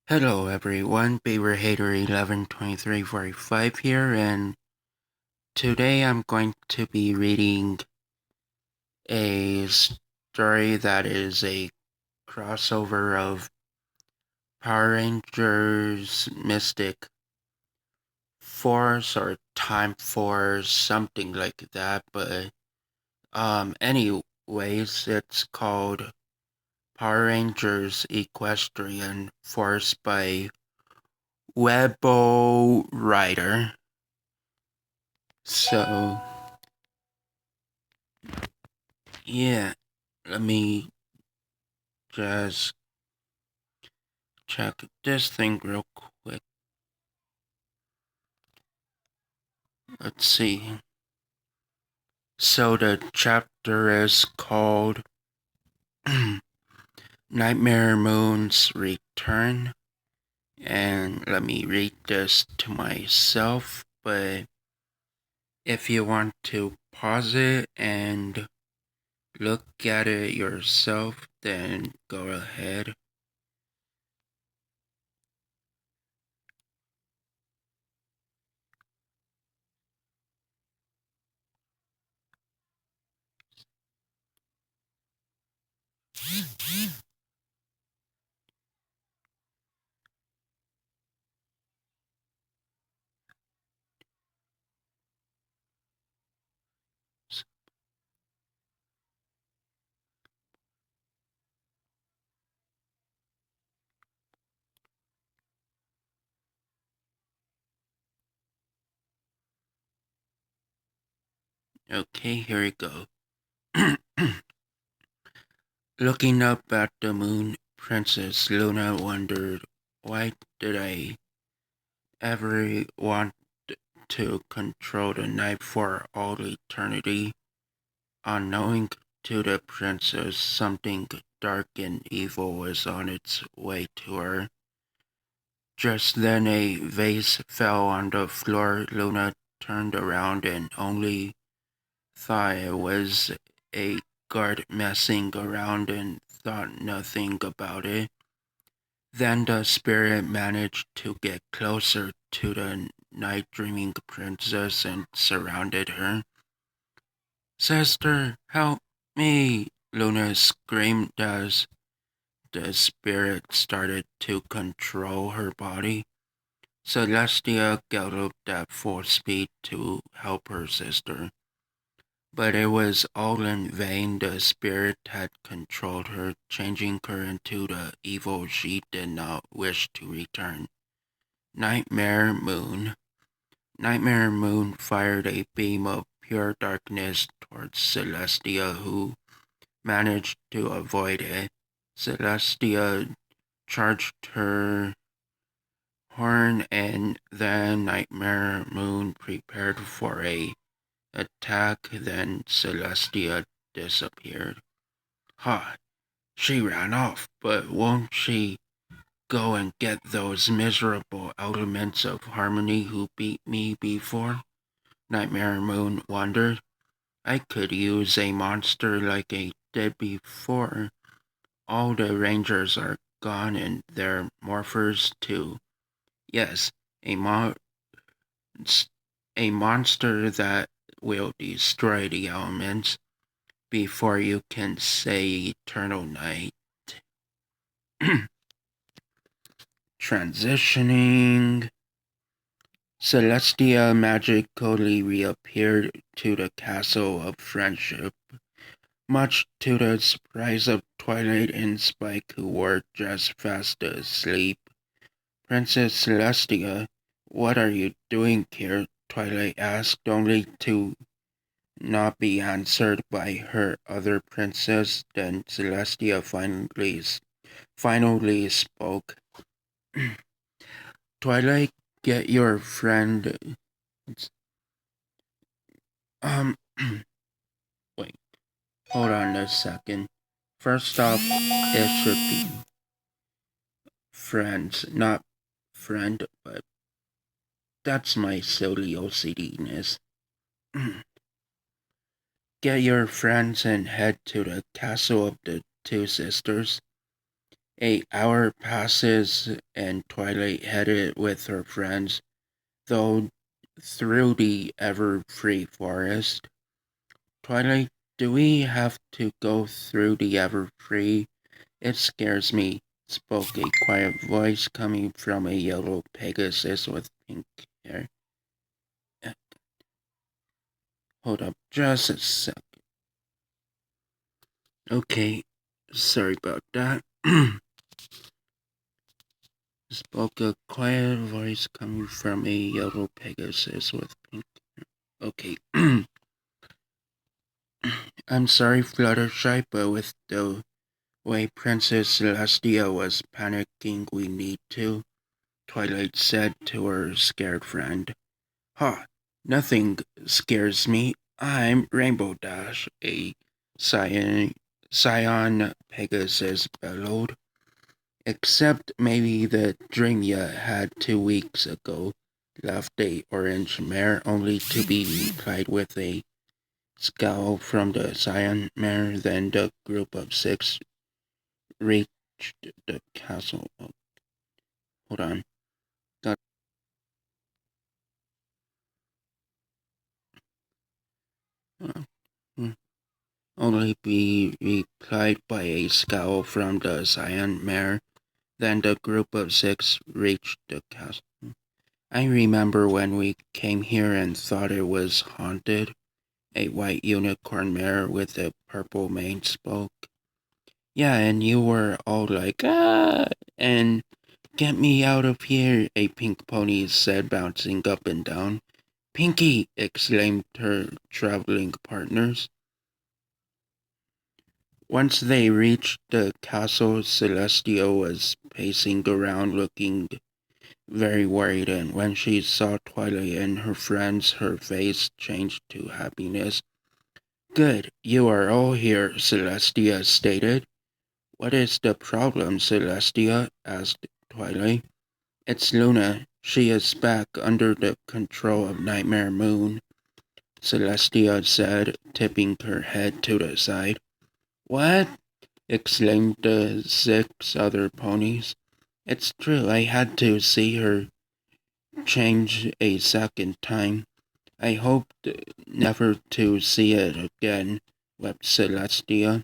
Hello everyone, Beaver Hater 112345 here, and today I'm going to be reading a story that is a crossover of Power Rangers Mystic Force or Time Force, something like that, but anyways, it's called Power Rangers Equestrian Force by Webo Writer. So, yeah, let me just check this thing real quick. Let's see. So the chapter is called Nightmare Moon's Return. And let me read this to myself, but if you want to pause it and look at it yourself, then go ahead. Okay, here we go. Looking up at the moon, Princess Luna wondered, why did I ever want to control the night for all eternity? Unknowing to the princess, something dark and evil was on its way to her. Just then a vase fell on the floor. Luna turned around and only thought it was a guard messing around and thought nothing about it. Then the spirit managed to get closer to the night-dreaming princess and surrounded her. "Sister, help me!" Luna screamed as the spirit started to control her body. Celestia galloped at full speed to help her sister. But it was all in vain. The spirit had controlled her, changing her into the evil she did not wish to return. Nightmare Moon. Nightmare Moon fired a beam of pure darkness towards Celestia, who managed to avoid it. Celestia charged her horn, and then Nightmare Moon prepared for a attack. Then Celestia disappeared. Ha! She ran off, but won't she go and get those miserable elements of harmony who beat me before? Nightmare Moon wondered. I could use a monster like I did before. All the rangers are gone and their morphers too. Yes, a a monster that will destroy the elements before you can say eternal night. Transitioning. Celestia magically reappeared to the Castle of Friendship, much to the surprise of Twilight and Spike, who were just fast asleep. "Princess Celestia, what are you doing here?" Twilight asked, only to not be answered by her other princess. Then Celestia finally spoke. "Twilight, get your friend. Um, wait, hold on a second. First off, it should be friends, not friend, but that's my silly OCD-ness. Get your friends and head to the castle of the two sisters. An hour passes, and Twilight headed with her friends, though through the ever-free forest. Twilight, do we have to go through the ever-free? It scares me, spoke a quiet voice coming from a yellow Pegasus with pink hair. Hold up just a sec. Okay, sorry about that. Spoke a quiet voice coming from a yellow Pegasus with pink hair. Okay. I'm sorry, Fluttershy, but with the way Princess Celestia was panicking, we need to, Twilight said to her scared friend. Ha! Nothing scares me. I'm Rainbow Dash, a Scion Pegasus bellowed. Except maybe the dream you had 2 weeks ago, laughed a orange mare, only to be replied with a scowl from the Scion mare. Then the group of 6 reached the castle. Oh, hold on. Uh, only be replied by a scowl from the Scion mare. Then the group of 6 reached the castle. I remember when we came here and thought it was haunted. A white unicorn mare with a purple mane spoke. Yeah, and you were all like, ah, and get me out of here, a pink pony said, bouncing up and down. Pinky, exclaimed her traveling partners. Once they reached the castle, Celestia was pacing around looking very worried, and when she saw Twilight and her friends, her face changed to happiness. Good, you are all here, Celestia stated. What is the problem, Celestia? Asked Twilight. It's Luna. She is back under the control of Nightmare Moon, Celestia said, tipping her head to the side. What? Exclaimed the 6 other ponies. It's true, I had to see her change a second time. I hoped never to see it again, wept Celestia.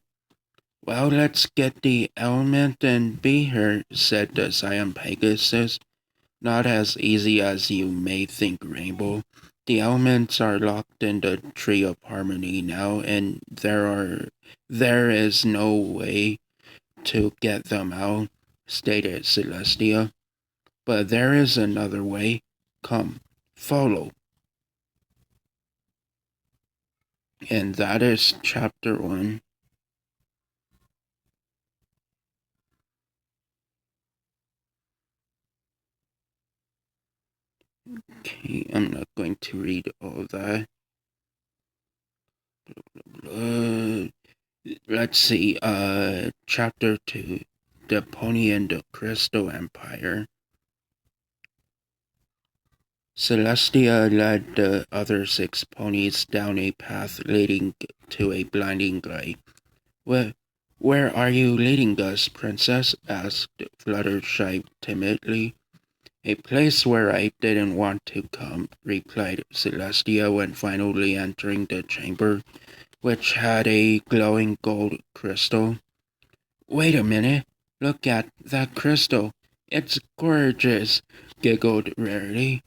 Well, let's get the element and be her, said the Scion Pegasus. Not as easy as you may think, Rainbow. The elements are locked in the Tree of Harmony now, and there is no way to get them out, stated Celestia. But there is another way. Come, follow. And that is chapter 1. Okay, I'm not going to read all of that. Let's see, chapter 2. The Pony and the Crystal Empire. Celestia led the other 6 ponies down a path leading to a blinding light. Where are you leading us, Princess? Asked Fluttershy timidly. A place where I didn't want to come, replied Celestia when finally entering the chamber, which had a glowing gold crystal. Wait a minute, look at that crystal. It's gorgeous, giggled Rarity.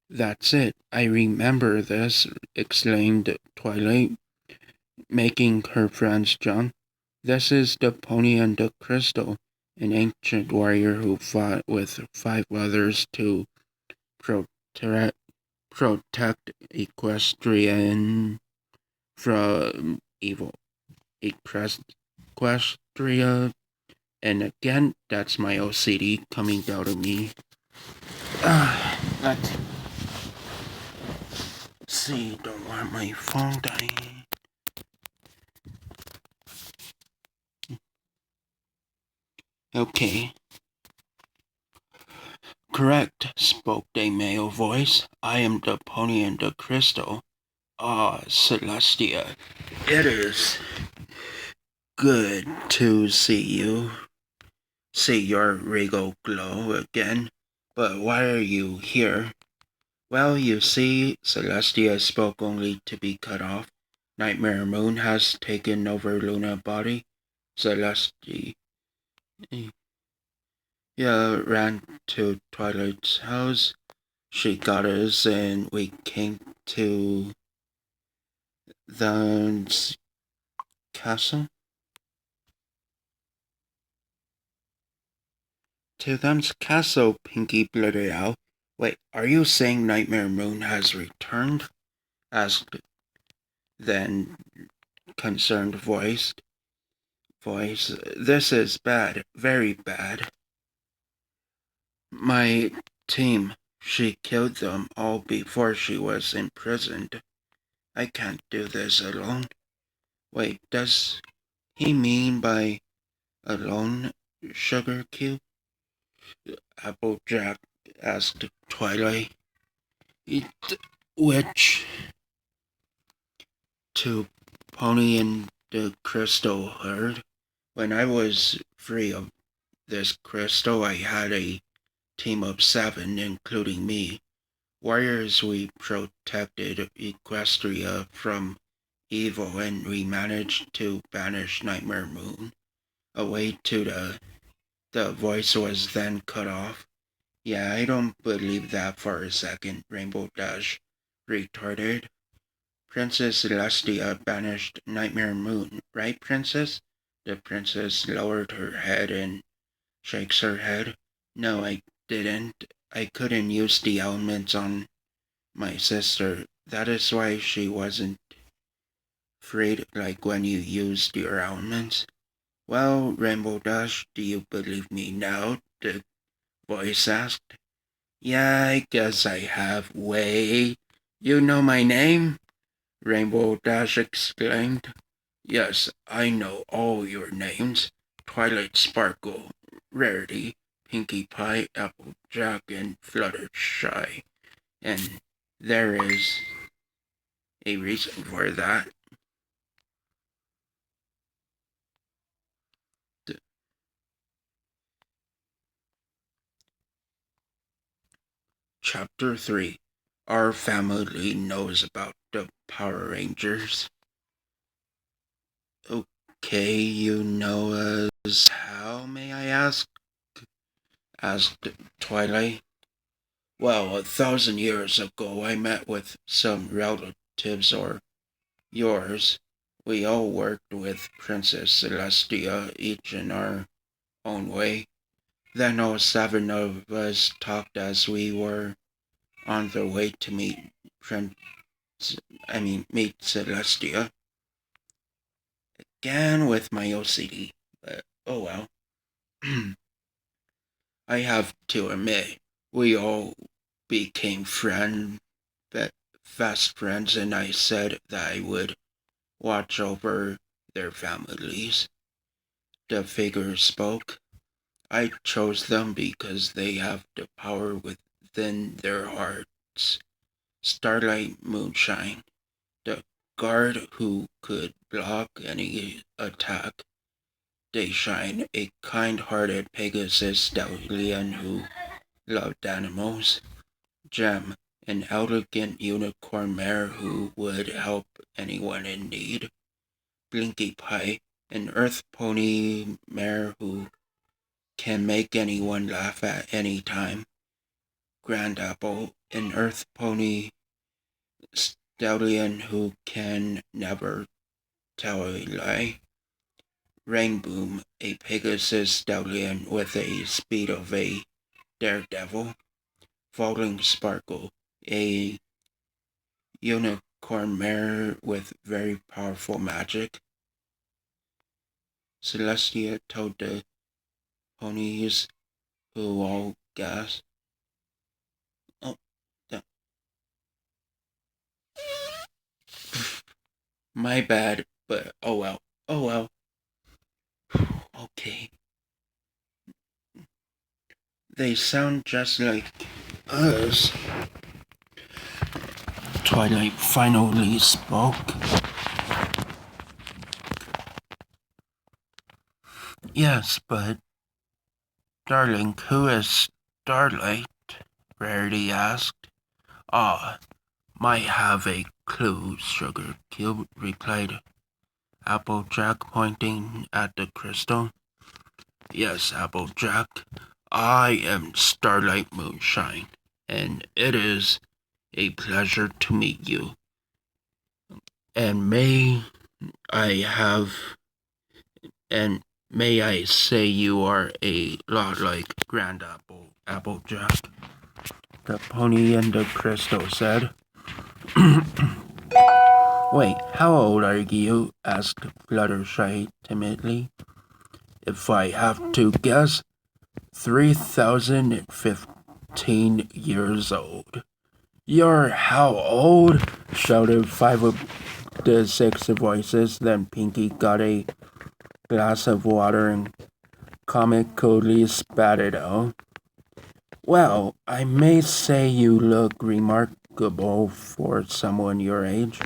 That's it, I remember this, exclaimed Twilight, making her friends jump. This is the Pony and the Crystal, an ancient warrior who fought with 5 others to protect equestrian from evil. Equestria, and again, that's my OCD coming out of me. Let's see, don't want my phone dying. Okay. Correct, spoke a male voice. I am the Pony and the Crystal. Ah, Celestia, it is good to see you. see your regal glow again. But why are you here? Well, you see, Celestia spoke only to be cut off. Nightmare Moon has taken over Luna body. Celestia ran to Twilight's house. She got us and we came to the castle. To them's castle, Pinky blurted out. Wait, are you saying Nightmare Moon has returned? Asked then concerned voice. This is bad, very bad. My team, she killed them all before she was imprisoned. I can't do this alone. Wait, does he mean by alone, Sugar Cube? Applejack asked Twilight. Which to Pony and the crystal heard. When I was free of this crystal, I had a team of 7, including me. Warriors, we protected Equestria from evil and we managed to banish Nightmare Moon away to the voice was then cut off. Yeah, I don't believe that for a second, Rainbow Dash retorted. Princess Celestia banished Nightmare Moon, right, Princess? The princess lowered her head and shakes her head. No, I didn't. I couldn't use the elements on my sister. That is why she wasn't freed like when you used your elements. Well, Rainbow Dash, do you believe me now? The voice asked. Yeah, I guess I have. Wait, you know my name? Rainbow Dash exclaimed. Yes, I know all your names. Twilight Sparkle, Rarity, Pinkie Pie, Applejack, and Fluttershy. And there is a reason for that. Chapter 3. Our family knows about the Power Rangers. Okay, you know us. How, may I ask? Asked Twilight. Well, 1,000 years ago, I met with some relatives or yours. We all worked with Princess Celestia, each in our own way. Then all 7 of us talked as we were on the way to meet meet Celestia. Again with my OCD. Oh well. I have to admit, we all became fast friends, and I said that I would watch over their families. The figure spoke. I chose them because they have the power within their hearts. Starlight Moonshine, the guard who could block any attack. Dayshine, a kind-hearted Pegasus stallion who loved animals. Gem, an elegant unicorn mare who would help anyone in need. Blinky Pie, an earth pony mare who can make anyone laugh at any time. Grand Apple, an earth pony stallion who can never tell a lie. Rainboom, a Pegasus stallion with a speed of a daredevil. Falling Sparkle, a unicorn mare with very powerful magic. Celestia told the ponies, who all gasped. Oh, my bad, but oh well. Oh well. Okay. They sound just like us. Twilight finally spoke. Yes, but Darling, who is Starlight? Rarity asked. Ah, might have a clue, Sugar Cube replied Applejack, pointing at the crystal. Yes, Applejack, I am Starlight Moonshine, and it is a pleasure to meet you. And I have, and may I say you are a lot like Grand Applejack, the pony and the crystal said. Wait, how old are you? Asked Fluttershy timidly. If I have to guess, 3,015 years old. You're how old? Shouted five of the six voices. Then Pinky got a glass of water and comically spat it out. Well, I may say you look remarkable for someone your age,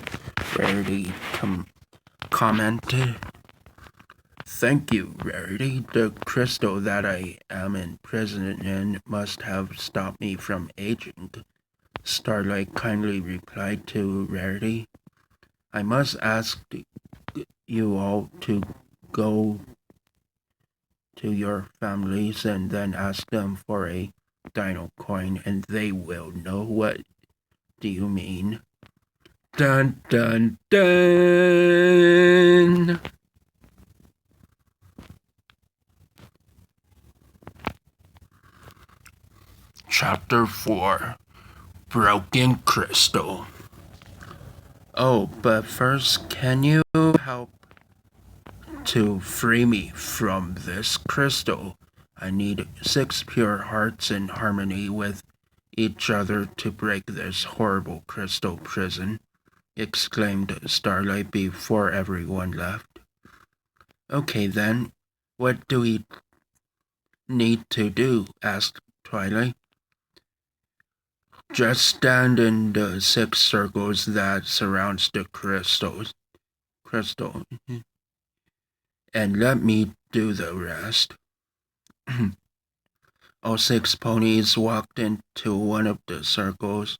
Rarity commented. Thank you, Rarity. The crystal that I am imprisoned in must have stopped me from aging. Starlight kindly replied to Rarity. I must ask you all to go to your families and then ask them for a dino coin, and they will know what do you mean. Dun dun dun! Chapter 4 Broken Crystal. Oh, but first, can you help to free me from this crystal? I need 6 pure hearts in harmony with each other to break this horrible crystal prison, exclaimed Starlight before everyone left. Okay then, what do we need to do? Asked Twilight. Just stand in the 6 circles that surrounds the crystal, and let me do the rest. All 6 ponies walked into one of the circles.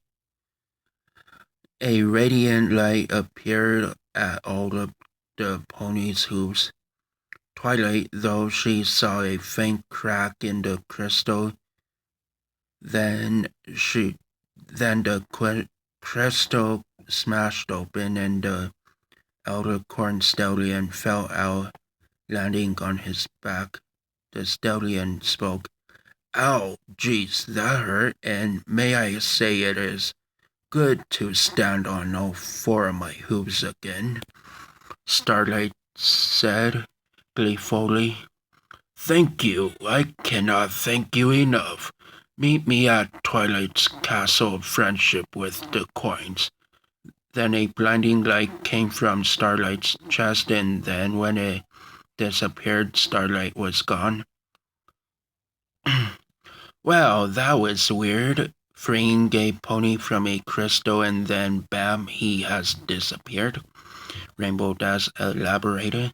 A radiant light appeared at all of the ponies' hooves. Twilight, though she saw a faint crack in the crystal, then the crystal smashed open and the elder corn stallion fell out, landing on his back. The stallion spoke. Ow, geez, that hurt, and may I say it is good to stand on all 4 of my hooves again, Starlight said gleefully. Thank you, I cannot thank you enough. Meet me at Twilight's Castle of Friendship with the coins. Then a blinding light came from Starlight's chest, and then when it disappeared, Starlight was gone. Well, that was weird. Freeing a pony from a crystal and then bam, he has disappeared, Rainbow Dash elaborated.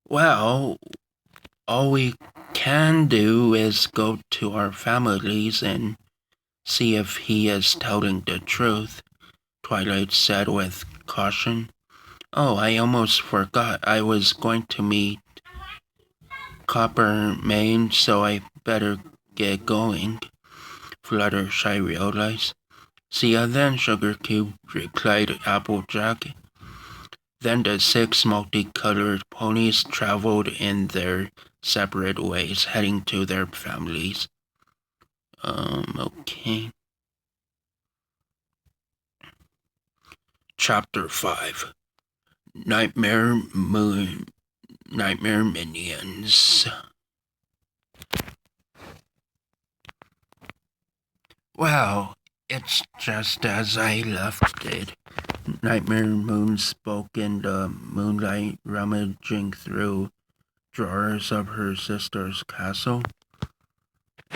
Well, all we can do is go to our families and see if he is telling the truth, Twilight said with caution. Oh, I almost forgot. I was going to meet Coppermane, so I better get going, Fluttershy realized. See ya then, Sugar Cube, replied Applejack. Then the 6 multicolored ponies traveled in their separate ways, heading to their families. Okay. Chapter 5 Nightmare Minions. Well, it's just as I left it. Nightmare Moon spoke in the moonlight, rummaging through drawers of her sister's castle.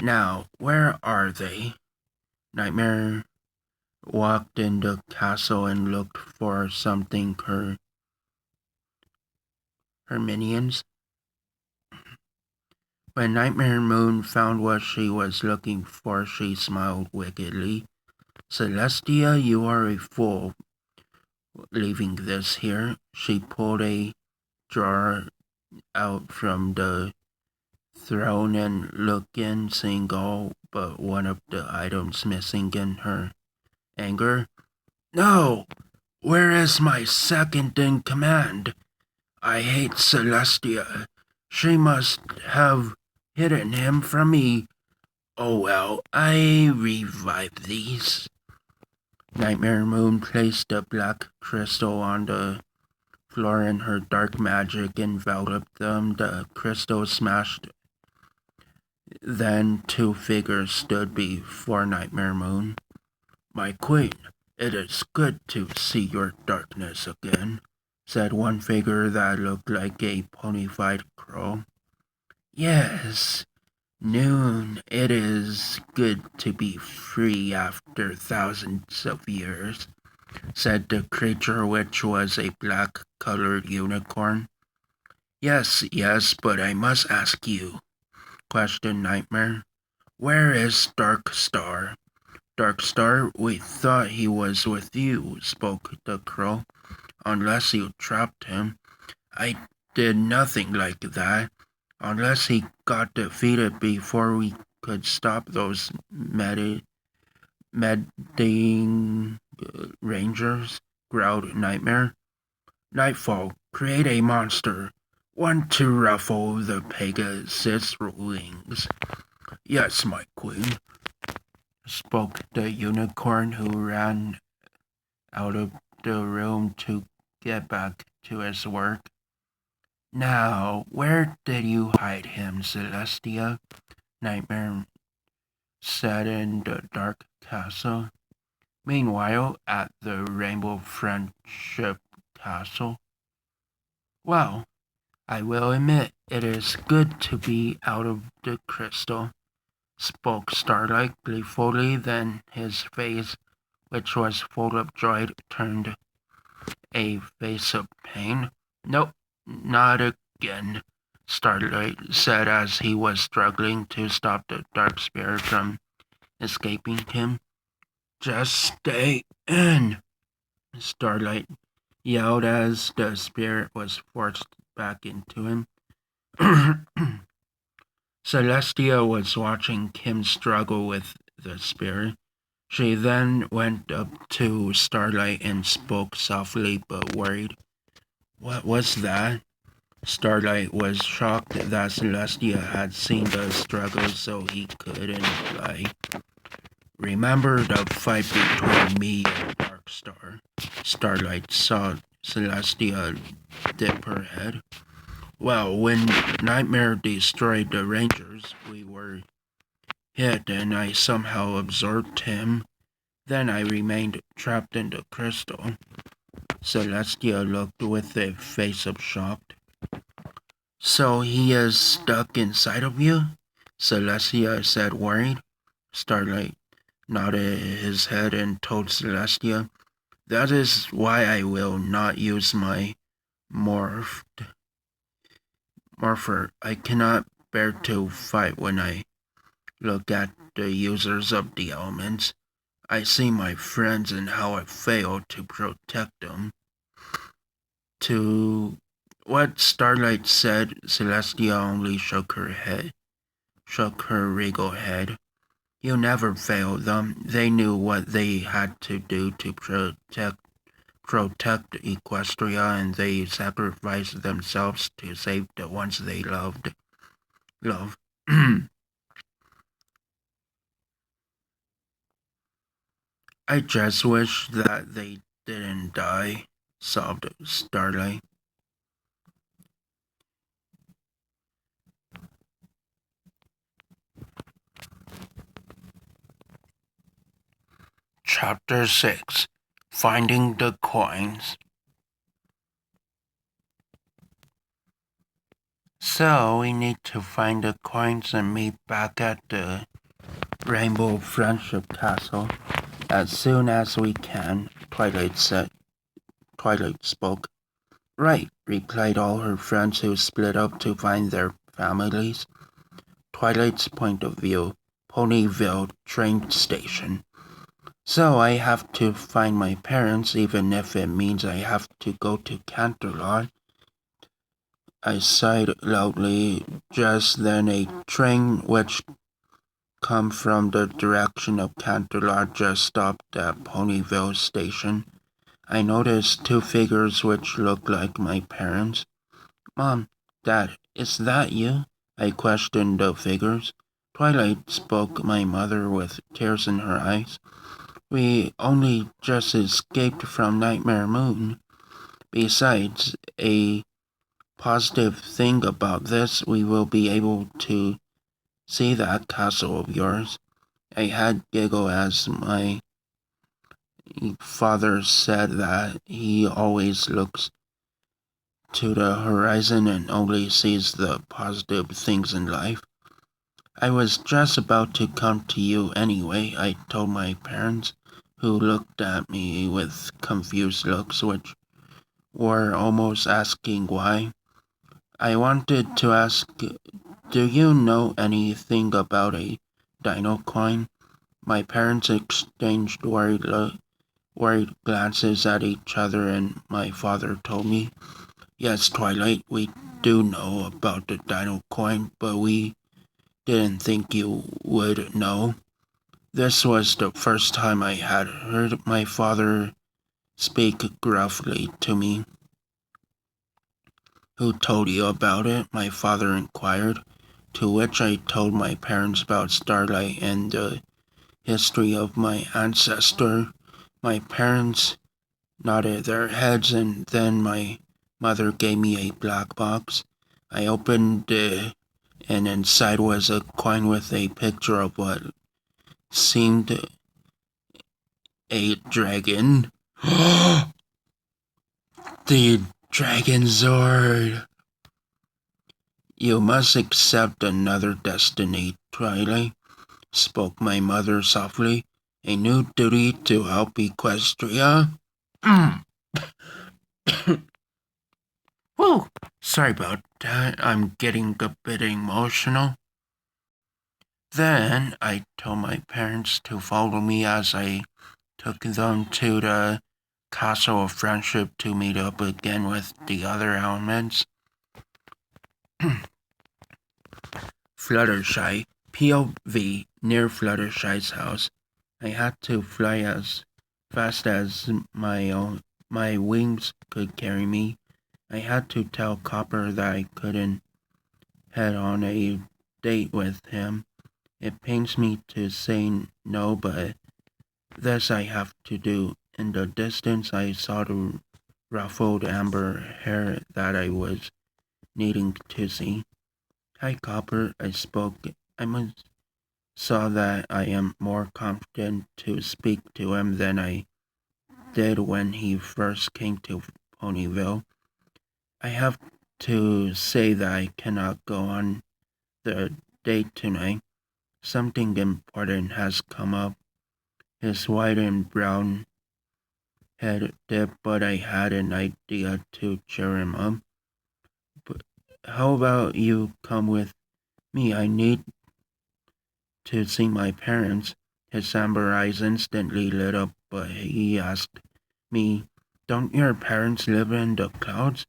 Now, where are they? Nightmare walked in the castle and looked for something her minions. When Nightmare Moon found what she was looking for, she smiled wickedly. Celestia, you are a fool. Leaving this here, she pulled a drawer out from the throne and looked in, seeing all but one of the items missing in her anger. No! Where is my second in command? I hate Celestia. She must have hidden him from me. Oh well, I revive these. Nightmare Moon placed the black crystal on the floor and her dark magic enveloped them. The crystal smashed. Then two figures stood before Nightmare Moon. My queen, it is good to see your darkness again, said one figure that looked like a ponified crow. Yes, Noon, it is good to be free after thousands of years, said the creature, which was a black-colored unicorn. Yes, but I must ask you, questioned Nightmare. Where is Dark Star? Dark Star, we thought he was with you, spoke the crow. Unless you trapped him. I did nothing like that. Unless he got defeated before we could stop those meddling rangers, growled Nightmare. Nightfall, create a monster. One to ruffle the Pegasus wings. Yes, my queen, spoke the unicorn, who ran out of the room to get back to his work. Now, where did you hide him, Celestia? Nightmare said in the dark castle. Meanwhile, at the Rainbow Friendship Castle. Well, I will admit it is good to be out of the crystal, spoke Starlight gleefully. Then his face, which was full of joy, turned a face of pain. Nope, not again, Starlight said as he was struggling to stop the dark spirit from escaping him. Just stay in, Starlight yelled as the spirit was forced back into him. Celestia was watching Kim struggle with the spirit. She then went up to Starlight and spoke softly but worried. What was that? Starlight was shocked that Celestia had seen the struggle, so he couldn't lie. Remember the fight between me and Darkstar? Starlight saw Celestia dip her head. Well, when Nightmare destroyed the Rangers, we were hit and I somehow absorbed him. Then I remained trapped in the crystal. Celestia looked with a face of shock. So he is stuck inside of you? Celestia said, worried. Starlight nodded his head and told Celestia, that is why I will not use my morpher. I cannot bear to fight when I look at the users of the elements. I see my friends and how I fail to protect them. To what Starlight said, Celestia only shook her regal head. You never failed them. They knew what they had to do to protect Equestria, and they sacrificed themselves to save the ones they loved. I just wish that they didn't die, sobbed Starlight. Chapter 6. Finding the Coins. So, we need to find the coins and meet back at the Rainbow Friendship Castle as soon as we can, Twilight said. Twilight spoke. Right, replied all her friends who split up to find their families. Twilight's point of view, Ponyville train station. So I have to find my parents, even if it means I have to go to Canterlot. I sighed loudly. Just then a train which come from the direction of Canterlot just stopped at Ponyville station. I noticed two figures which looked like my parents. Mom, Dad, is that you? I questioned the figures. Twilight spoke my mother with tears in her eyes. We only just escaped from Nightmare Moon. Besides, a positive thing about this, we will be able to see that castle of yours. I had giggle as my father said that he always looks to the horizon and only sees the positive things in life. I was just about to come to you anyway, I told my parents, who looked at me with confused looks which were almost asking why. I wanted to ask, do you know anything about a dino coin? My parents exchanged worried glances at each other, and my father told me, Yes, Twilight, we do know about the dino coin, but we didn't think you would know. This was the first time I had heard my father speak gruffly to me. Who told you about it? My father inquired, to which I told my parents about Starlight and the history of my ancestor. My parents nodded their heads, and then my mother gave me a black box. I opened it, and inside was a coin with a picture of what seemed a dragon. The Dragon Zord! You must accept another destiny, Twilight, spoke my mother softly. A new duty to help Equestria. Whoa, sorry about that. I'm getting a bit emotional. Then I told my parents to follow me as I took them to the Castle of Friendship to meet up again with the other elements. Fluttershy, POV, near Fluttershy's house. I had to fly as fast as my wings could carry me. I had to tell Copper that I couldn't head on a date with him. It pains me to say no, but this I have to do. In the distance, I saw the ruffled amber hair that I was needing to see. Hi, Copper, I spoke. Saw that I am more confident to speak to him than I did when he first came to Ponyville. I have to say that I cannot go on the date tonight. Something important has come up. His white and brown head dipped, but I had an idea to cheer him up. But how about you come with me? I need to see my parents. His amber eyes instantly lit up, but he asked me, Don't your parents live in the clouds?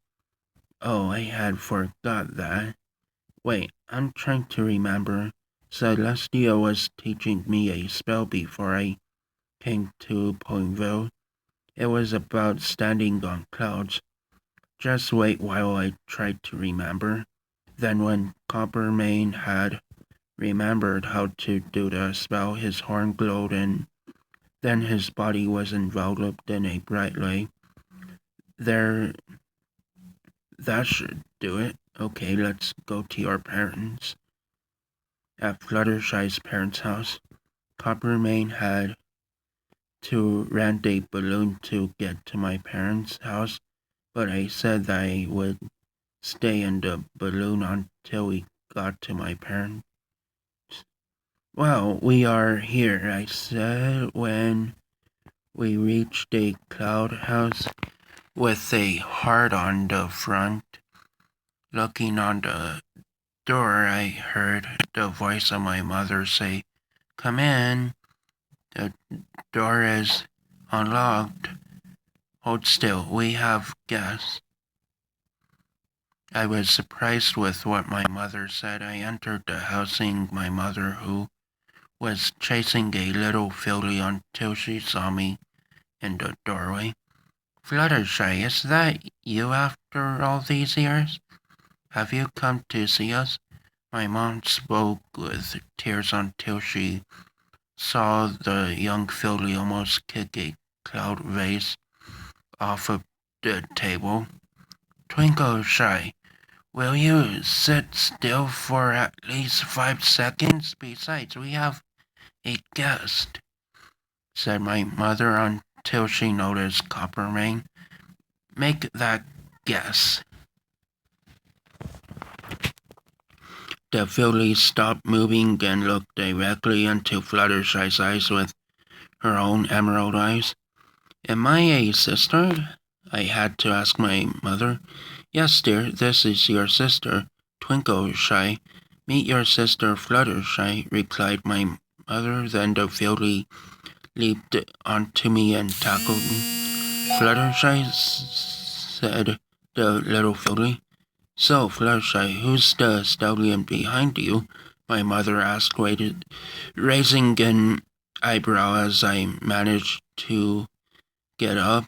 Oh, I had forgot that. Wait, I'm trying to remember. Celestia was teaching me a spell before I came to Pointville. It was about standing on clouds. Just wait while I tried to remember. Then when Coppermane had remembered how to do the spell, his horn glowed and then his body was enveloped in a bright light. There, that should do it. Okay, let's go to your parents. At Fluttershy's parents' house, Coppermane had to rent a balloon to get to my parents' house, but I said that I would stay in the balloon until we got to my parents. Well, we are here, I said when we reached a cloud house with a heart on the front. Looking on the door, I heard the voice of my mother say, "Come in. The door is unlocked. Hold still, we have guests." I was surprised with what my mother said. I entered the house seeing my mother, who was chasing a little filly until she saw me in the doorway. "Fluttershy, is that you after all these years? Have you come to see us?" My mom spoke with tears until she saw the young filly almost kick a cloud vase off of the table. "Twinkle Shy, will you sit still for at least 5 seconds? Besides, we have a guest," said my mother until she noticed Coppermane. "Make that guess." The filly stopped moving and looked directly into Fluttershy's eyes with her own emerald eyes. "Am I a sister?" I had to ask my mother. "Yes, dear, this is your sister, Twinkle-Shy. Meet your sister, Fluttershy," replied my mother. Then the filly leaped onto me and tackled me. "Fluttershy," said the little filly. "So, Fluttershy, who's the stallion behind you?" my mother asked, raising an eyebrow as I managed to get up.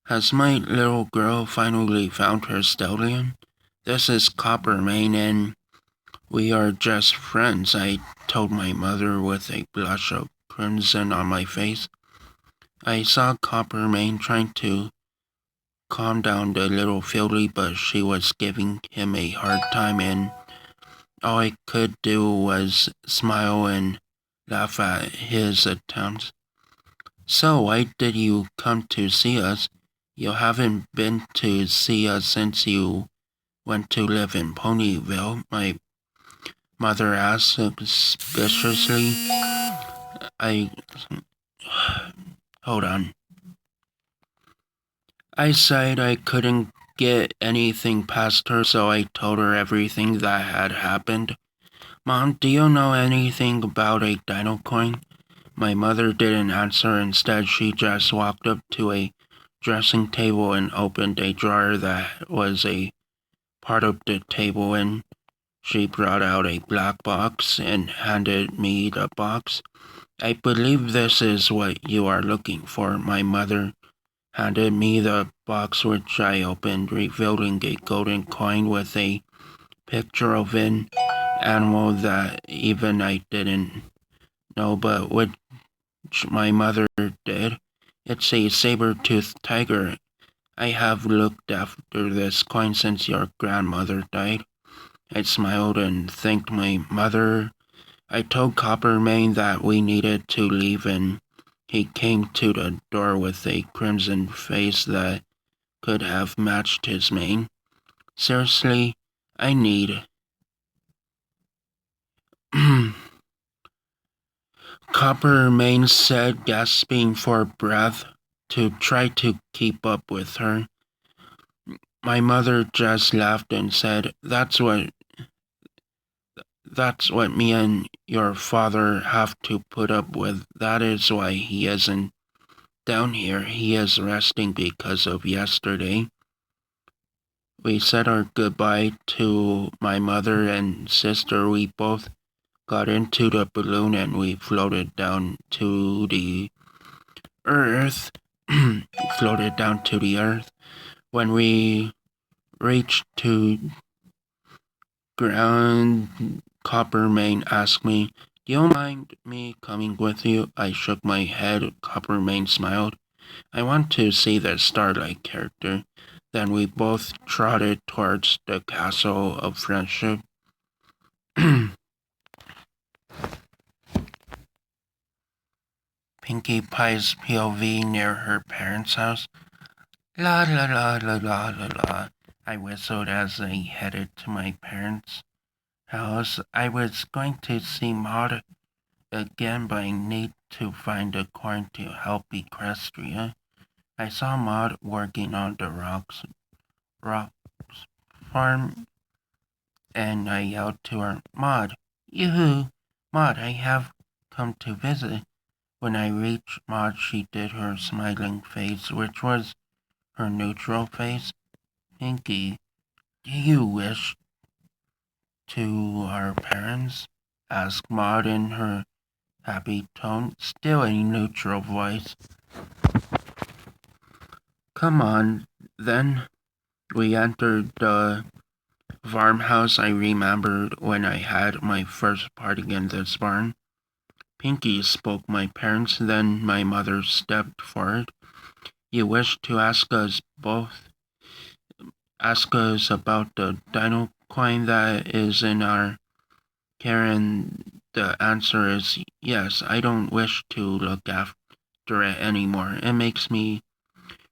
"Has my little girl finally found her stallion? This is Coppermane, and we are just friends," I told my mother with a blush of crimson on my face. I saw Coppermane trying to calm down the little filly, but she was giving him a hard time, and all I could do was smile and laugh at his attempts. "So, why did you come to see us? You haven't been to see us since you went to live in Ponyville," my mother asked suspiciously. I Hold on. I sighed. I couldn't get anything past her, so I told her everything that had happened. "Mom, do you know anything about a dino coin?" My mother didn't answer. Instead, she just walked up to a dressing table and opened a drawer that was a part of the table, and she brought out a black box and handed me the box. "I believe this is what you are looking for." My mother handed me the box, which I opened, revealing a golden coin with a picture of an animal that even I didn't know, but which my mother did. "It's a saber-toothed tiger. I have looked after this coin since your grandmother died." I smiled and thanked my mother. I told Coppermane that we needed to leave, and he came to the door with a crimson face that could have matched his mane. "Seriously, I need..." Coppermane said, gasping for breath to try to keep up with her. My mother just laughed and said, That's what me and your father have to put up with. That is why he isn't down here. He is resting because of yesterday." We said our goodbye to my mother and sister. We both got into the balloon and we floated down to the earth. Floated down to the earth. When we reached to ground, Coppermane asked me, "Do you mind me coming with you?" I shook my head. Coppermane smiled. "I want to see the Starlight character." Then we both trotted towards the Castle of Friendship. Pinkie Pie's POV near her parents' house. La la la la la la la. I whistled as I headed to my parents' house. I was going to see Maud again, but I need to find a coin to help Equestria. I saw Maud working on the rocks farm, and I yelled to her, Maud, yoo-hoo, Maud, I have come to visit. When I reached Maud, she did her smiling face, which was her neutral face. Pinky, do you wish to our parents? Asked Maud in her happy tone, still a neutral voice. Come on, then. We entered the farmhouse. I remembered when I had my first party in this barn. Pinky spoke my parents, then my mother stepped forward. You wish to ask us about the dino coin that is in our care, and the answer is yes. I don't wish to look after it anymore. It makes me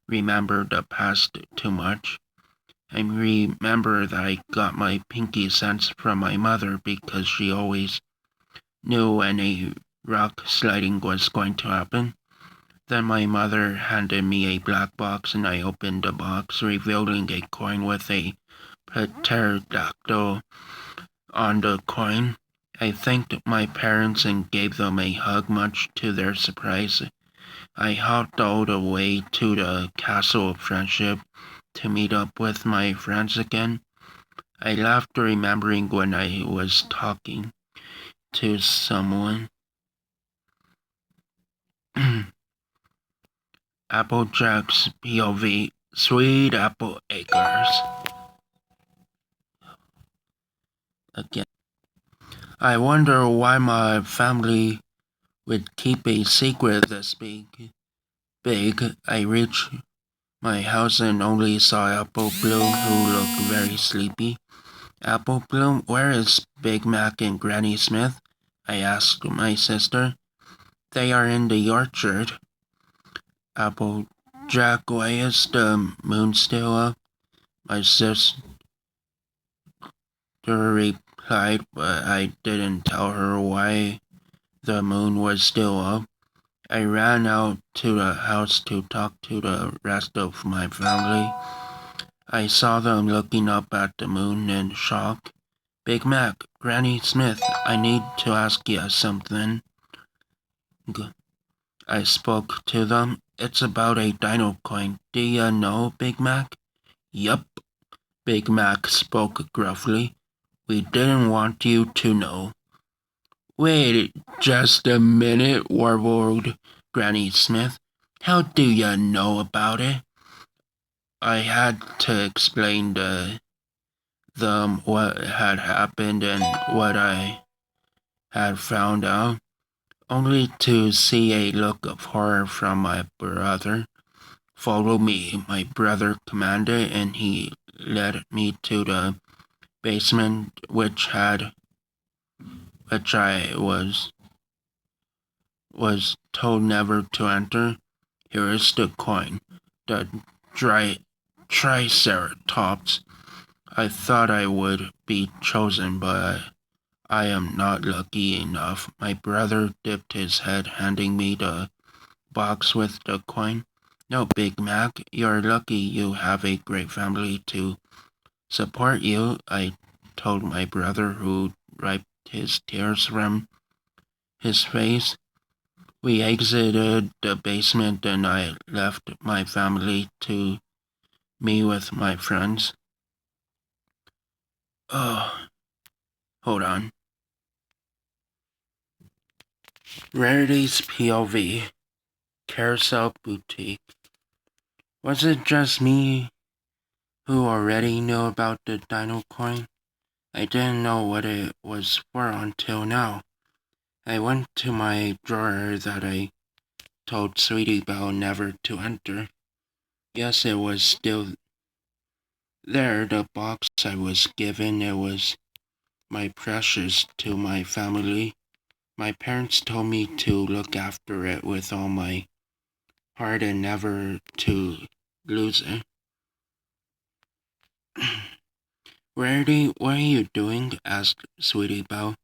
remember the past too much. I remember that I got my pinky sense from my mother because she always knew when a rock sliding was going to happen. Then my mother handed me a black box and I opened the box, revealing a coin with a pterodactyl on the coin. I thanked my parents and gave them a hug, much to their surprise. I hopped all the way to the Castle of Friendship to meet up with my friends again. I laughed, remembering when I was talking to someone. Applejack's POV, Sweet Apple Acres. Again, I wonder why my family would keep a secret this big. I reached my house and only saw Apple Bloom, who looked very sleepy. Apple Bloom, where is Big Mac and Granny Smith? I asked my sister. They are in the orchard. Applejack, why is the moon still up? My sister replied, but I didn't tell her why the moon was still up. I ran out to the house to talk to the rest of my family. I saw them looking up at the moon in shock. Big Mac, Granny Smith, I need to ask you something. I spoke to them. It's about a dino coin. Do you know, Big Mac? Yup, Big Mac spoke gruffly. We didn't want you to know. Wait just a minute, warbled Granny Smith. How do you know about it? I had to explain to them what had happened and what I had found out, only to see a look of horror from my brother. Follow me, my brother commanded, and he led me to the basement, which I was told never to enter. Here is the coin, the Triceratops. I thought I would be chosen, but I am not lucky enough. My brother dipped his head, handing me the box with the coin. No, Big Mac, you're lucky you have a great family to support you, I told my brother, who wiped his tears from his face. We exited the basement and I left my family to me with my friends. Oh, hold on. Rarity's POV, Carousel Boutique. Was it just me who already knew about the dino coin? I didn't know what it was for until now. I went to my drawer that I told Sweetie Belle never to enter. Yes, it was still there, the box I was given. It was my precious to my family. My parents told me to look after it with all my heart and never to lose it. Rarity, what are you doing? Asked Sweetie Belle.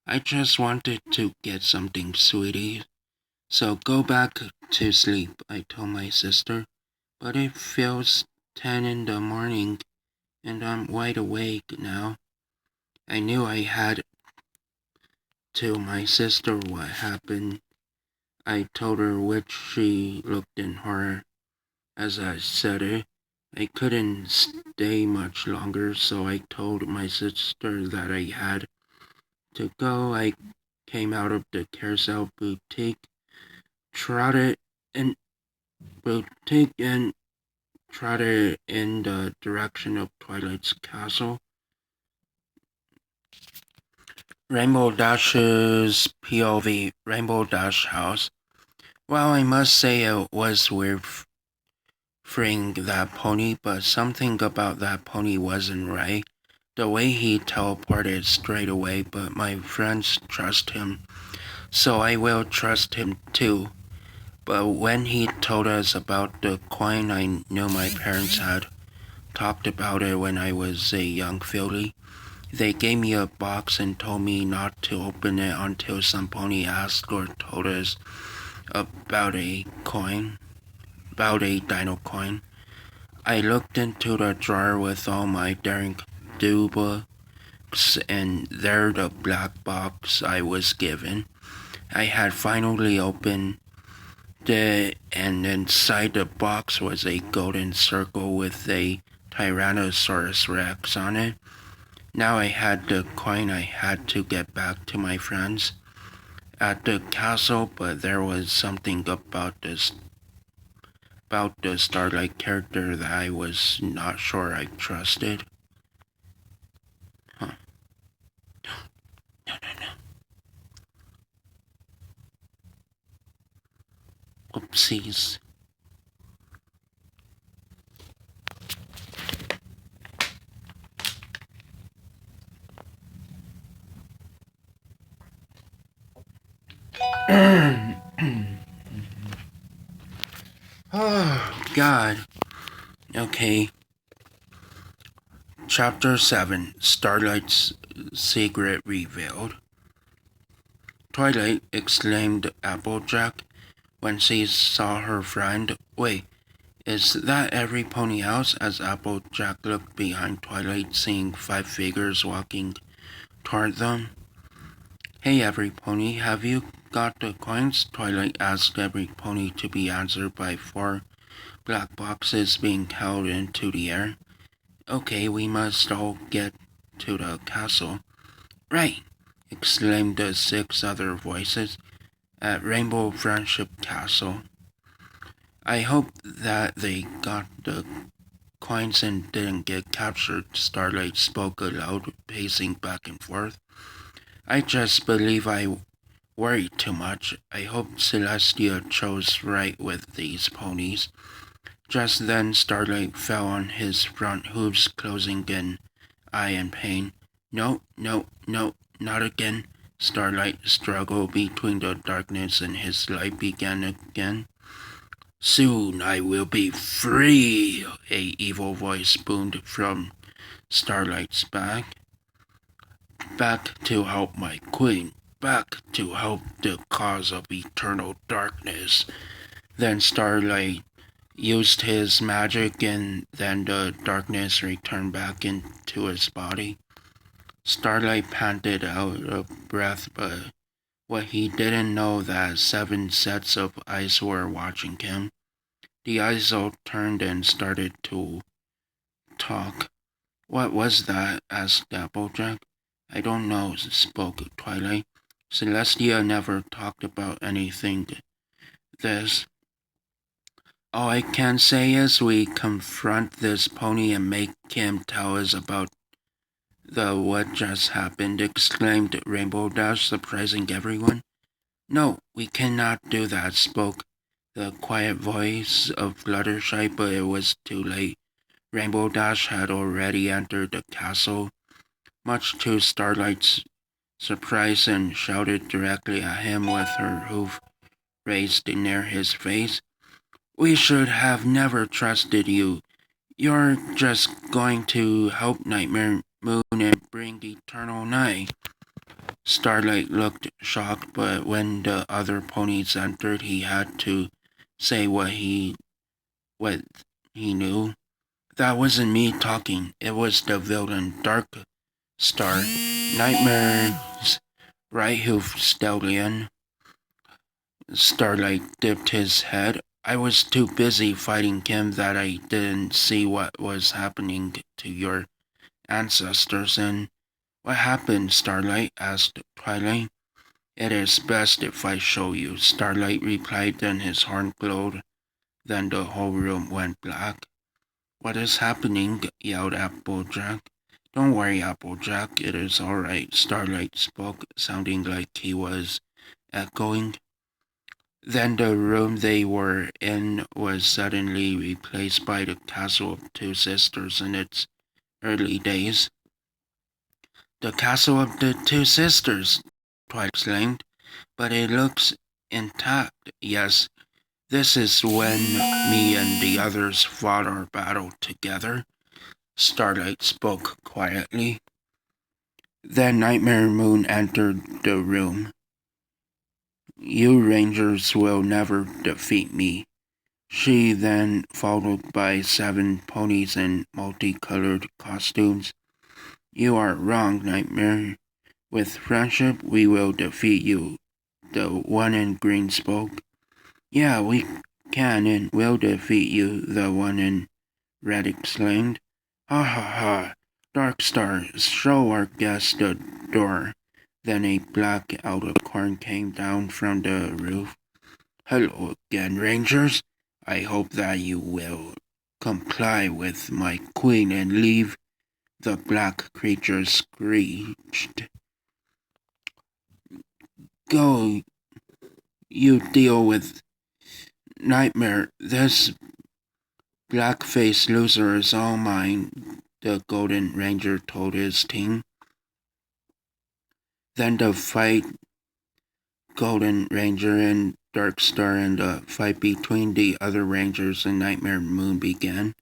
I just wanted to get something, sweetie. So go back to sleep, I told my sister. But it feels 10 in the morning, and I'm wide awake now. I knew I had to my sister what happened. I told her, which she looked in horror as I said it. I couldn't stay much longer, so I told my sister that I had to go. I came out of the carousel trotted in boutique and trotted in the direction of Twilight's castle. Rainbow Dash's POV, Rainbow Dash house. Well, I must say it was weird freeing that pony, but something about that pony wasn't right. The way he teleported straight away, but my friends trust him, so I will trust him too. But when he told us about the coin, I knew my parents had talked about it when I was a young filly. They gave me a box and told me not to open it until some pony asked or told us about a coin, about a dino coin. I looked into the drawer with all my daring do books, and there the black box I was given. I had finally opened it, and inside the box was a golden circle with a Tyrannosaurus Rex on it. Now I had the coin. I had to get back to my friends at the castle, but there was something about the Starlight character that I was not sure I trusted. Huh. No, no, no. Oopsies. Oh, God. Okay. Chapter 7, Starlight's Secret Revealed. Twilight, exclaimed Applejack when she saw her friend. Wait, is that every pony house? As Applejack looked behind Twilight, seeing 5 figures walking toward them. Hey, every pony, have you got the coins? Twilight asked every pony, to be answered by 4 black boxes being held into the air. Okay, we must all get to the castle. Right, exclaimed the 6 other voices, at Rainbow Friendship Castle. I hope that they got the coins and didn't get captured, Starlight spoke aloud, pacing back and forth. I just believe I worried too much. I hope Celestia chose right with these ponies. Just then Starlight fell on his front hooves, closing an eye in pain. No, no, no, not again. Starlight struggled between the darkness and his light began again. Soon I will be free, a evil voice boomed from Starlight's back. Back to help my queen, back to help the cause of eternal darkness. Then Starlight used his magic, and then the darkness returned back into his body. Starlight panted out of breath, but what he didn't know that 7 sets of eyes were watching him. The eyes all turned and started to talk. What was that? Asked Applejack. I don't know, spoke Twilight. Celestia never talked about anything this. All I can say is we confront this pony and make him tell us about what just happened, exclaimed Rainbow Dash, surprising everyone. No, we cannot do that, spoke the quiet voice of Fluttershy, but it was too late. Rainbow Dash had already entered the castle, much to Starlight's surprise, and shouted directly at him with her hoof raised near his face. We should have never trusted you. You're just going to help Nightmare Moon and bring eternal night. Starlight looked shocked, but when the other ponies entered, he had to say what he knew. That wasn't me talking. It was the villain, Dark Star. Nightmare's right hoof stallion. Starlight dipped his head. I was too busy fighting him that I didn't see what was happening to your ancestors. And what happened, Starlight? Asked Twilight. It is best if I show you, Starlight replied. Then his horn glowed. Then the whole room went black. What is happening? Yelled Applejack. Don't worry, Applejack. It is all right, Starlight spoke, sounding like he was echoing. Then the room they were in was suddenly replaced by the castle of two sisters in its early days. The castle of the two sisters, Twilight exclaimed, but it looks intact. Yes, this is when me and the others fought our battle together, Starlight spoke quietly. Then Nightmare Moon entered the room. You Rangers will never defeat me, she then, followed by 7 ponies in multicolored costumes. You are wrong, Nightmare. With friendship, we will defeat you, the one in green spoke. Yeah, we can and will defeat you, the one in red exclaimed. Ha ha ha! Dark Star, show our guest the door. Then a black unicorn came down from the roof. Hello again, Rangers. I hope that you will comply with my queen and leave, the black creature screeched. Go, you deal with Nightmare. This black-faced loser is all mine, the Golden Ranger told his team. Then the fight, Golden Ranger and Dark Star, and the fight between the other Rangers and Nightmare Moon began.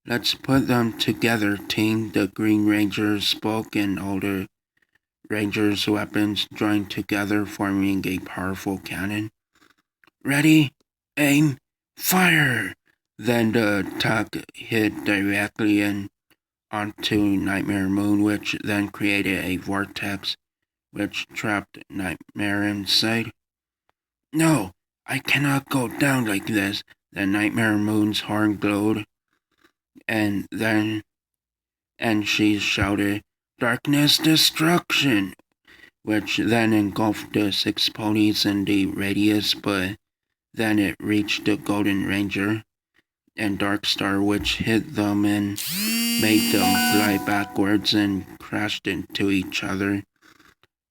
Let's put them together, team, the Green Ranger spoke, and all the Rangers' weapons joined together, forming a powerful cannon. Ready, aim, fire! Then the attack hit directly onto Nightmare Moon, which then created a vortex which trapped Nightmare inside. No, I cannot go down like this. The Nightmare Moon's horn glowed, and she shouted, Darkness, destruction! Which then engulfed the 6 ponies in the radius, but then it reached the Golden Ranger and Dark Star, which hit them and made them fly backwards and crashed into each other,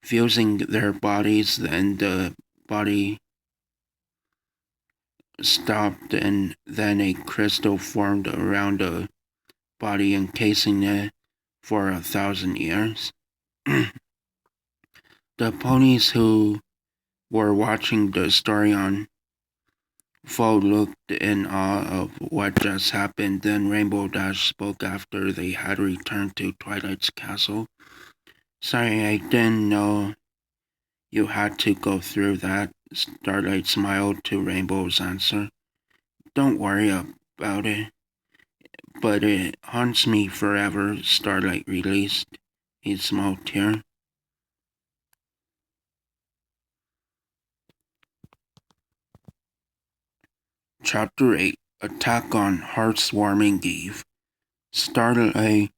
fusing their bodies. Then the body stopped, and then a crystal formed around the body, encasing it for 1,000 years. The ponies who were watching the story on Foe looked in awe of what just happened. Then Rainbow Dash spoke after they had returned to Twilight's castle. Sorry, I didn't know you had to go through that. Starlight smiled to Rainbow's answer. Don't worry about it, but it haunts me forever, Starlight released a small tear. Chapter 8, Attack on Heartwarming Eve. Starlight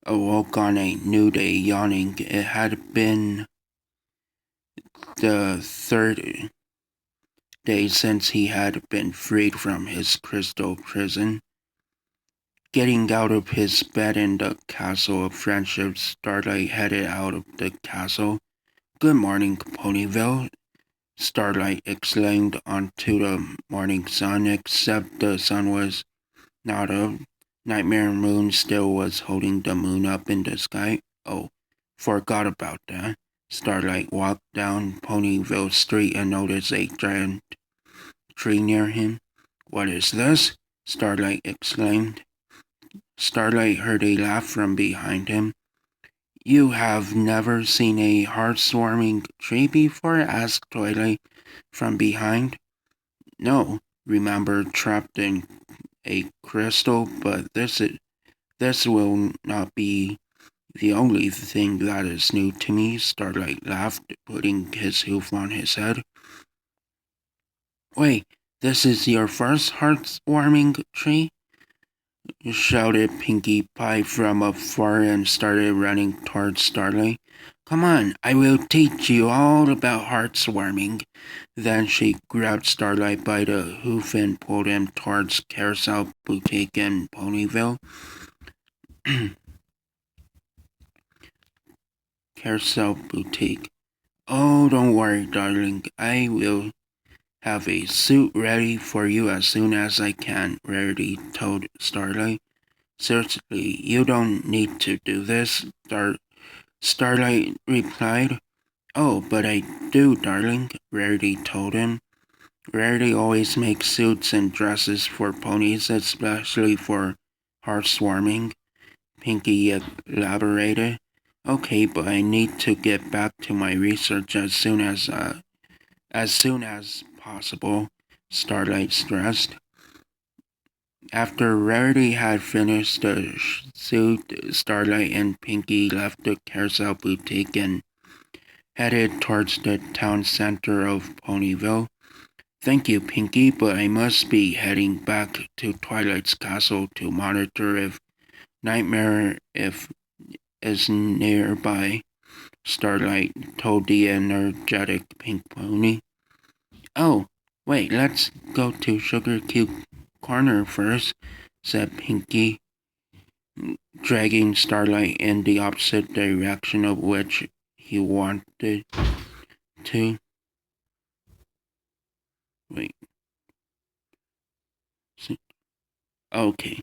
awoke on a new day, yawning. It had been the 3rd day since he had been freed from his crystal prison. Getting out of his bed in the Castle of Friendship, Starlight headed out of the castle. Good morning, Ponyville, Starlight exclaimed onto the morning sun, except the sun was not up. Nightmare Moon still was holding the moon up in the sky. Oh, forgot about that. Starlight walked down Ponyville Street and noticed a giant tree near him. What is this? Starlight exclaimed. Starlight heard a laugh from behind him. You have never seen a heartwarming tree before? Asked Twilight from behind. No, remember, trapped in a crystal, but this will not be The only thing that is new to me, Starlight laughed, putting his hoof on his head. Wait, this is your first heartwarming tree? Shouted Pinkie Pie from afar and started running towards Starlight. Come on, I will teach you all about heartwarming. Then she grabbed Starlight by the hoof and pulled him towards Carousel Boutique in Ponyville. Carousel Boutique. Oh, don't worry, darling. I will have a suit ready for you as soon as I can, Rarity told Starlight. Seriously, you don't need to do this, Starlight replied. Oh, but I do, darling, Rarity told him. Rarity always makes suits and dresses for ponies, especially for heartwarming, Pinkie elaborated. Okay, but I need to get back to my research as soon as possible, Starlight stressed. After Rarity had finished the suit, Starlight and Pinkie left the Carousel Boutique and headed towards the town center of Ponyville. Thank you, Pinkie, but I must be heading back to Twilight's castle to monitor if Nightmare is nearby, Starlight told the energetic Pink Pony. Oh, wait, let's go to Sugar Cube Corner first, said Pinkie, dragging Starlight in the opposite direction of which he wanted to. Wait. Okay.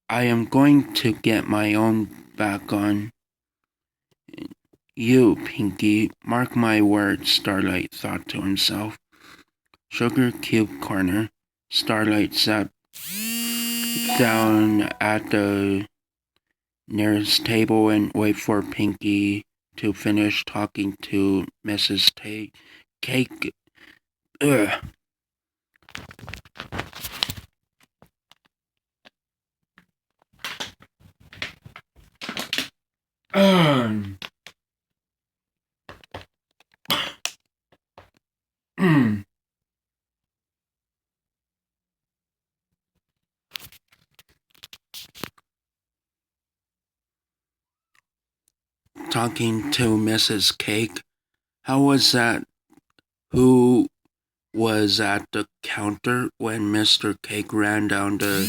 I am going to get my own back on you, Pinkie. Mark my words, Starlight thought to himself. Sugar Cube Corner. Starlight sat down at the nearest table and waited for Pinkie to finish talking to Mrs. Cake. Ugh. Talking to Mrs. Cake. How was that? Who was at the counter when Mr. Cake ran down the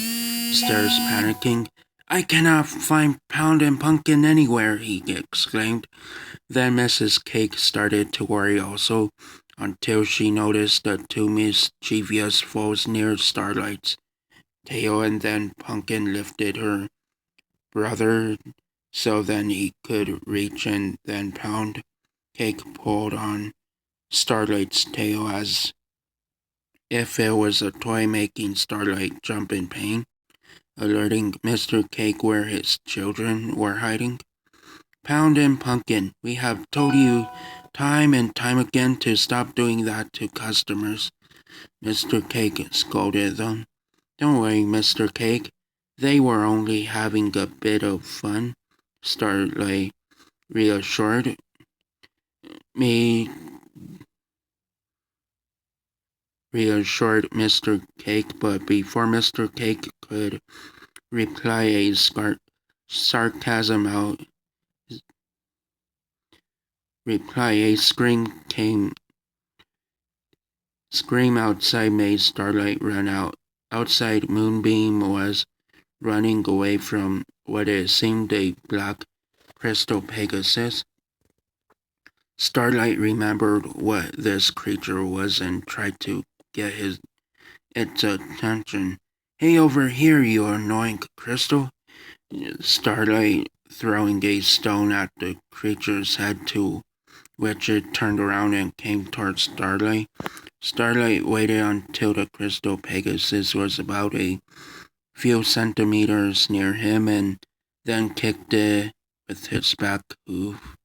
stairs panicking? I cannot find Pound and Pumpkin anywhere, he exclaimed. Then Mrs. Cake started to worry also, until she noticed the two mischievous foes near Starlight's tail, and then Pumpkin lifted her brother so then he could reach, and then Pound Cake pulled on Starlight's tail as if it was a toy, making Starlight jump in pain, alerting Mr. Cake where his children were hiding. Pound and Pumpkin, we have told you time and time again to stop doing that to customers, Mr. Cake scolded them. Don't worry, Mr. Cake. They were only having a bit of fun, Starlight reassured Mr. Cake, but before Mr. Cake could reply, a scream outside made Starlight run out. Outside, Moonbeam was running away from what it seemed a black crystal Pegasus. Starlight remembered what this creature was and tried to get its attention. Hey, over here, you annoying crystal! Starlight throwing a stone at the creature's head, to which it turned around and came towards Starlight. Starlight waited until the crystal Pegasus was about a few centimeters near him and then kicked it with his back hoof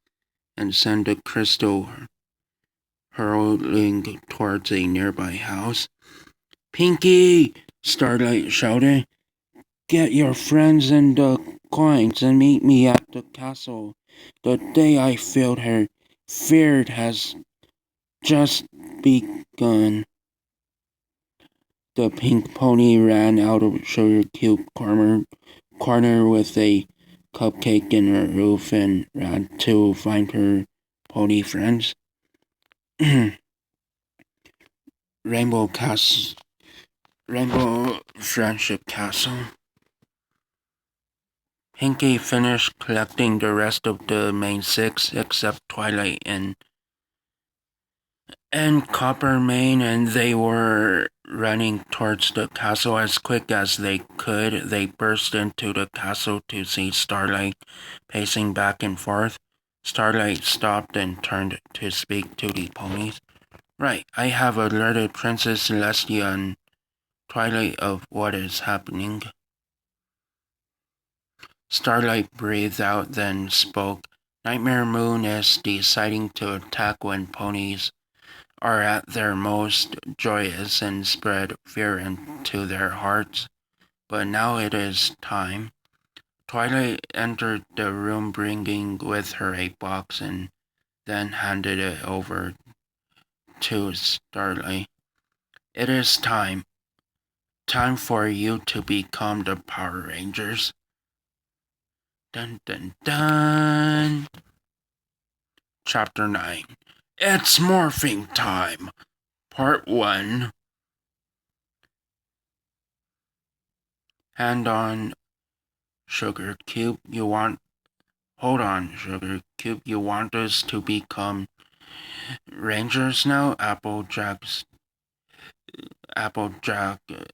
and sent the crystal hurtling towards a nearby house. Pinkie! Starlight shouted. Get your friends and the coins and meet me at the castle. The day I feel her feared has just begun. The pink pony ran out of Sugar Cube corner with a cupcake in her roof and ran to find her pony friends. Rainbow Friendship Castle. Pinky finished collecting the rest of the main six except Twilight and Coppermane, and they were running towards the castle as quick as they could. They burst into the castle to see Starlight pacing back and forth. Starlight stopped and turned to speak to the ponies. Right, I have alerted Princess Celestia and Twilight of what is happening. Starlight breathed out, then spoke. Nightmare Moon is deciding to attack when ponies are at their most joyous and spread fear into their hearts. But now it is time. Twilight entered the room bringing with her a box and then handed it over to Starlight. It is time. Time for you to become the Power Rangers. Dun dun dun. Chapter 9. It's morphing time. Part 1. Hand on, Sugar Cube. Hold on, Sugar Cube. You want us to become Rangers now? Applejack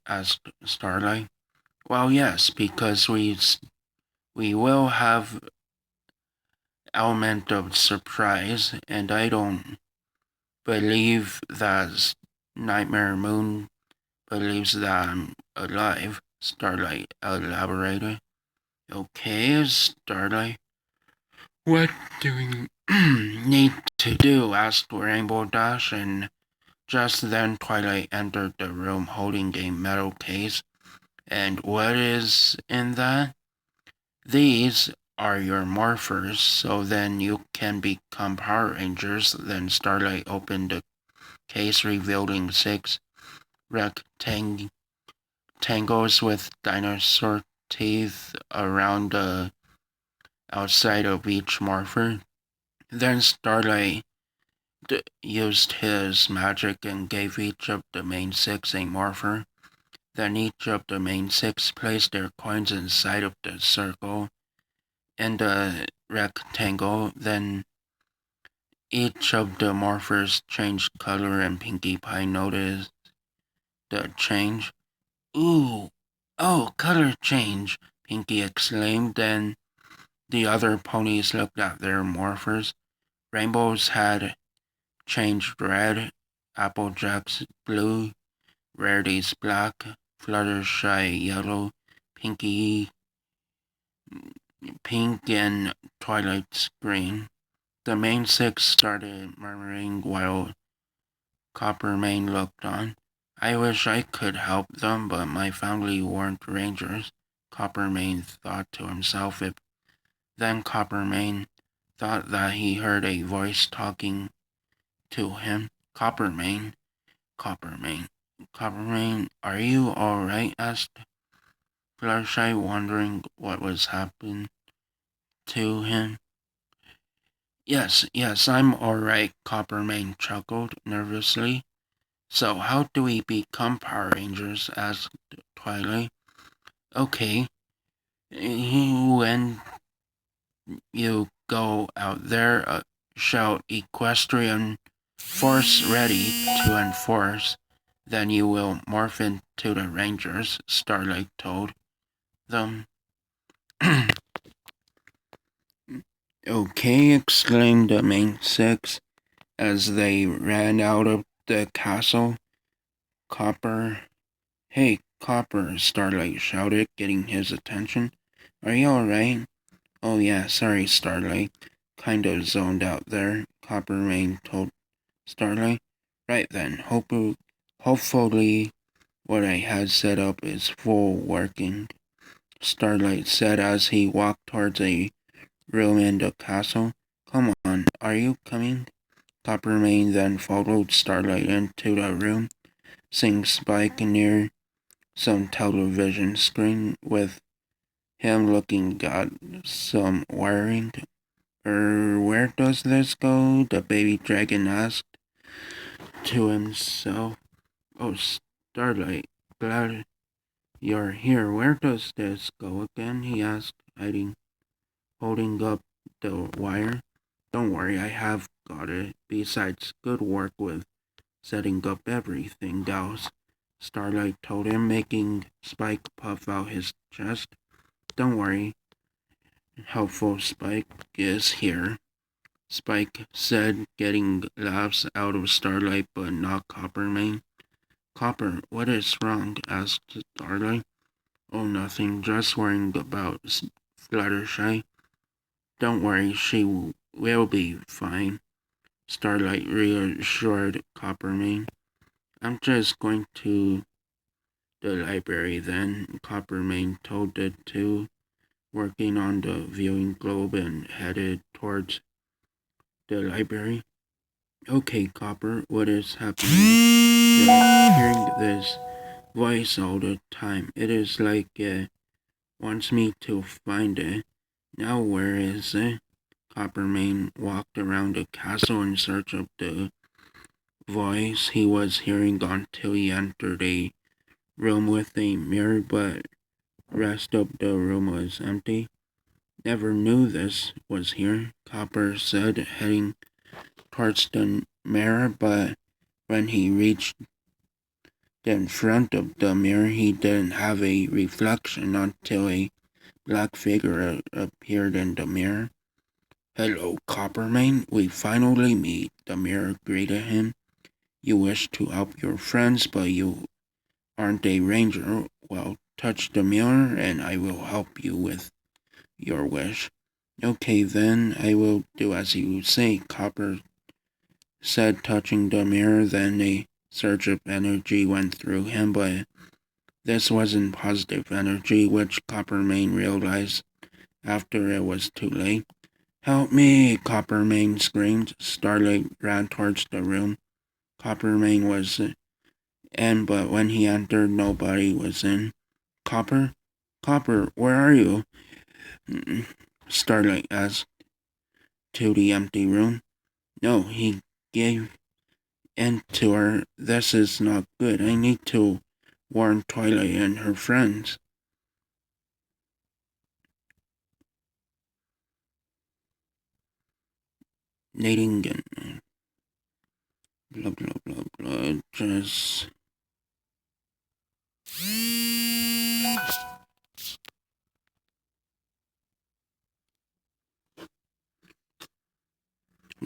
asked Starlight. Well, yes, because we will have element of surprise, and I don't believe that Nightmare Moon believes that I'm alive, Starlight elaborated. Okay, Starlight. What do we need to do? Asked Rainbow Dash, and just then Twilight entered the room holding a metal case. And what is in that? These are your morphers, so then you can become Power Rangers. Then Starlight opened the case, revealing 6 rectangles with dinosaur teeth around the outside of each morpher. Then Starlight used his magic and gave each of the main 6 a morpher. Then each of the main 6 placed their coins inside of the circle in the rectangle. Then each of the morphers changed color, and Pinkie Pie noticed the change. Ooh, oh, color change, Pinkie exclaimed. Then the other ponies looked at their morphers. Rainbow's had changed red, Applejack's blue, Rarity's black, Fluttershy yellow, Pinkie pink, and Twilight's green. The main 6 started murmuring while Coppermane looked on. I wish I could help them, but my family weren't rangers, Coppermane thought to himself. Then Coppermane thought that he heard a voice talking to him. Coppermane, are you all right? Asked Fluttershy, wondering what was happening to him. Yes, I'm all right, Coppermane chuckled nervously. So how do we become Power Rangers? Asked Twilight. Okay, when you go out there, shout equestrian force ready to enforce, then you will morph into the Rangers, Starlight told them. Okay, exclaimed the main 6 as they ran out of the castle. Hey, Copper, Starlight shouted, getting his attention. Are you alright? Oh yeah, sorry, Starlight. Kind of zoned out there, Coppermane told Starlight. Right then, hopefully what I had set up is full working. Starlight said as he walked towards a room in the castle. Come on, are you coming? Coppermane then followed Starlight into the room, seeing Spike near some television screen with him looking at some wiring. Where does this go? The baby dragon asked to himself. Oh, Starlight, glad you're here. Where does this go again? He asked, holding up the wire. Don't worry, I have got it. Besides, good work with setting up everything, Gauss. Starlight told him, making Spike puff out his chest. Don't worry, helpful Spike is here. Spike said, getting laughs out of Starlight but not Coppermane. Copper, what is wrong? Asked Starlight. Oh, nothing, just worrying about Fluttershy. Don't worry, she will be fine. Starlight reassured Coppermane. I'm just going to the library then, Coppermane told the two, working on the viewing globe and headed towards the library. Okay, Copper, what is happening? You're hearing this voice all the time. It is like it wants me to find it. Now where is it? Coppermane walked around the castle in search of the voice he was hearing until he entered a room with a mirror, but rest of the room was empty. Never knew this was here, Copper said, heading towards the mirror, but when he reached in front of the mirror, he didn't have a reflection until a black figure appeared in the mirror. Hello, Coppermane, we finally meet, the mirror greeted him. You wish to help your friends, but you aren't a ranger. Well, touch the mirror and I will help you with your wish. Okay, then I will do as you say, Copper said, touching the mirror. Then a surge of energy went through him, but this wasn't positive energy, which Coppermane realized after it was too late. Help me, Coppermane screamed. Starlight ran towards the room Coppermane was in, but when he entered, nobody was in. Copper? Copper, where are you? Starlight asked to the empty room. No, he gave in to her. This is not good. I need to warn Twilight and her friends. Needing and blah blah blah blah. Just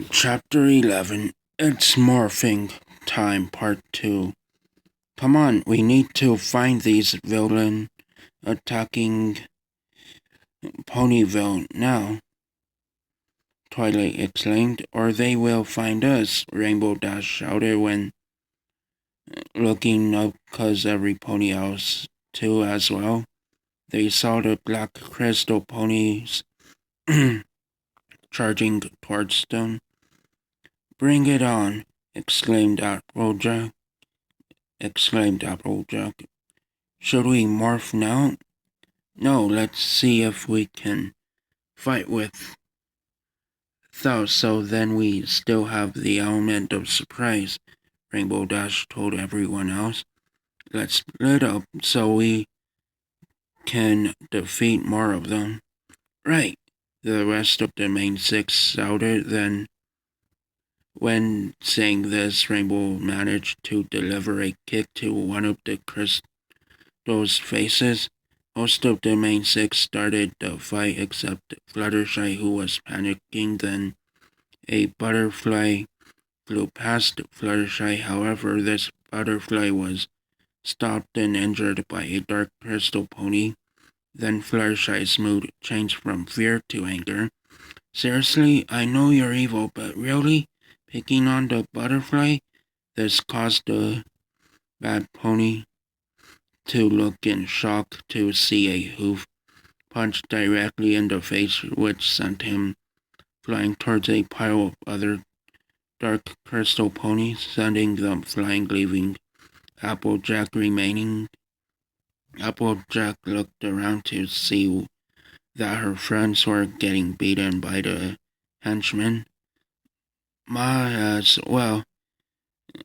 Chapter 11. It's morphing time, part 2. Come on, we need to find these villain attacking Ponyville now, Twilight exclaimed, or they will find us, Rainbow Dash shouted when looking up cause every pony else too as well. They saw the black crystal ponies charging towards them. Bring it on, exclaimed Applejack. Should we morph now? No, let's see if we can fight with thought, so then we still have the element of surprise, Rainbow Dash told everyone else. Let's split up so we can defeat more of them. Right, the rest of the main six shouted. Then, when saying this, Rainbow managed to deliver a kick to one of the crystal's faces. Most of the main six started the fight except Fluttershy, who was panicking. Then a butterfly flew past Fluttershy. However, this butterfly was stopped and injured by a dark crystal pony. Then Fluttershy's mood changed from fear to anger. Seriously, I know you're evil, but really? Picking on the butterfly? This caused the bad pony to look in shock to see a hoof punched directly in the face, which sent him flying towards a pile of other dark crystal ponies, sending them flying, leaving Applejack remaining. Applejack looked around to see that her friends were getting beaten by the henchmen. Might as well,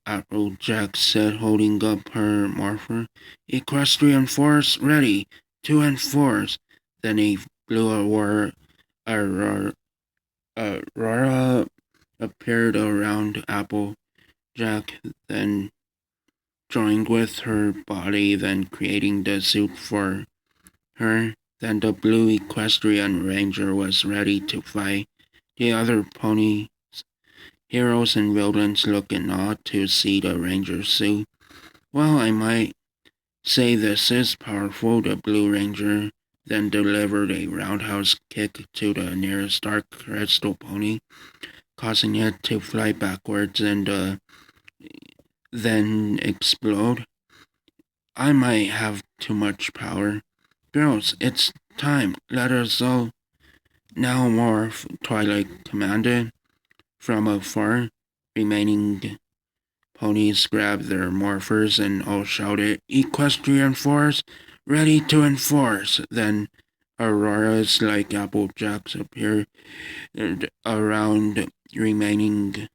Applejack said, holding up her morpher. Equestrian force ready, to enforce. Then a blue aurora appeared around Applejack, then joined with her body, then creating the suit for her. Then the blue equestrian ranger was ready to fight. The other pony heroes and villains looked in awe to see the ranger suit. Well, I might say this is powerful, the blue ranger then delivered a roundhouse kick to the nearest dark crystal pony, causing it to fly backwards and then explode. I might have too much power. Girls, it's time. Let us all now morph, Twilight commanded. From afar, remaining ponies grabbed their morphers and all shouted, Equestrian force, ready to enforce. Then auroras like Applejacks appeared around remaining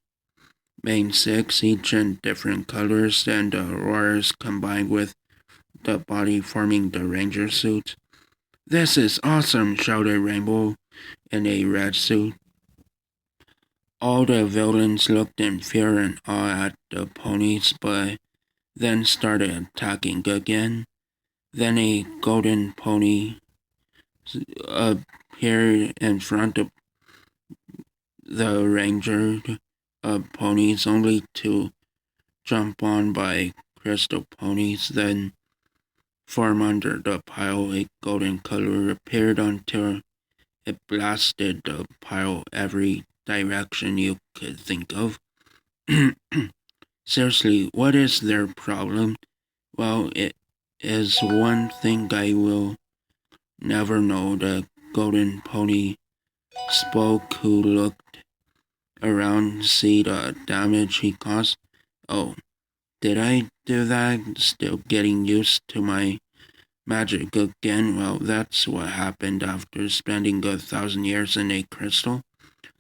main six, each in different colors, and the auroras combined with the body forming the ranger suit. This is awesome, shouted Rainbow in a red suit. All the villains looked in fear and awe at the ponies, but then started attacking again. Then a golden pony appeared in front of the ranger ponies, only to jump on by crystal ponies, then form under the pile. A golden color appeared until it blasted the pile every direction you could think of. Seriously, what is their problem? Well, it is one thing I will never know, the golden pony spoke, who looked around to see the damage he caused. Oh, did I do that? Still getting used to my magic again? Well, that's what happened after spending 1,000 years in a crystal.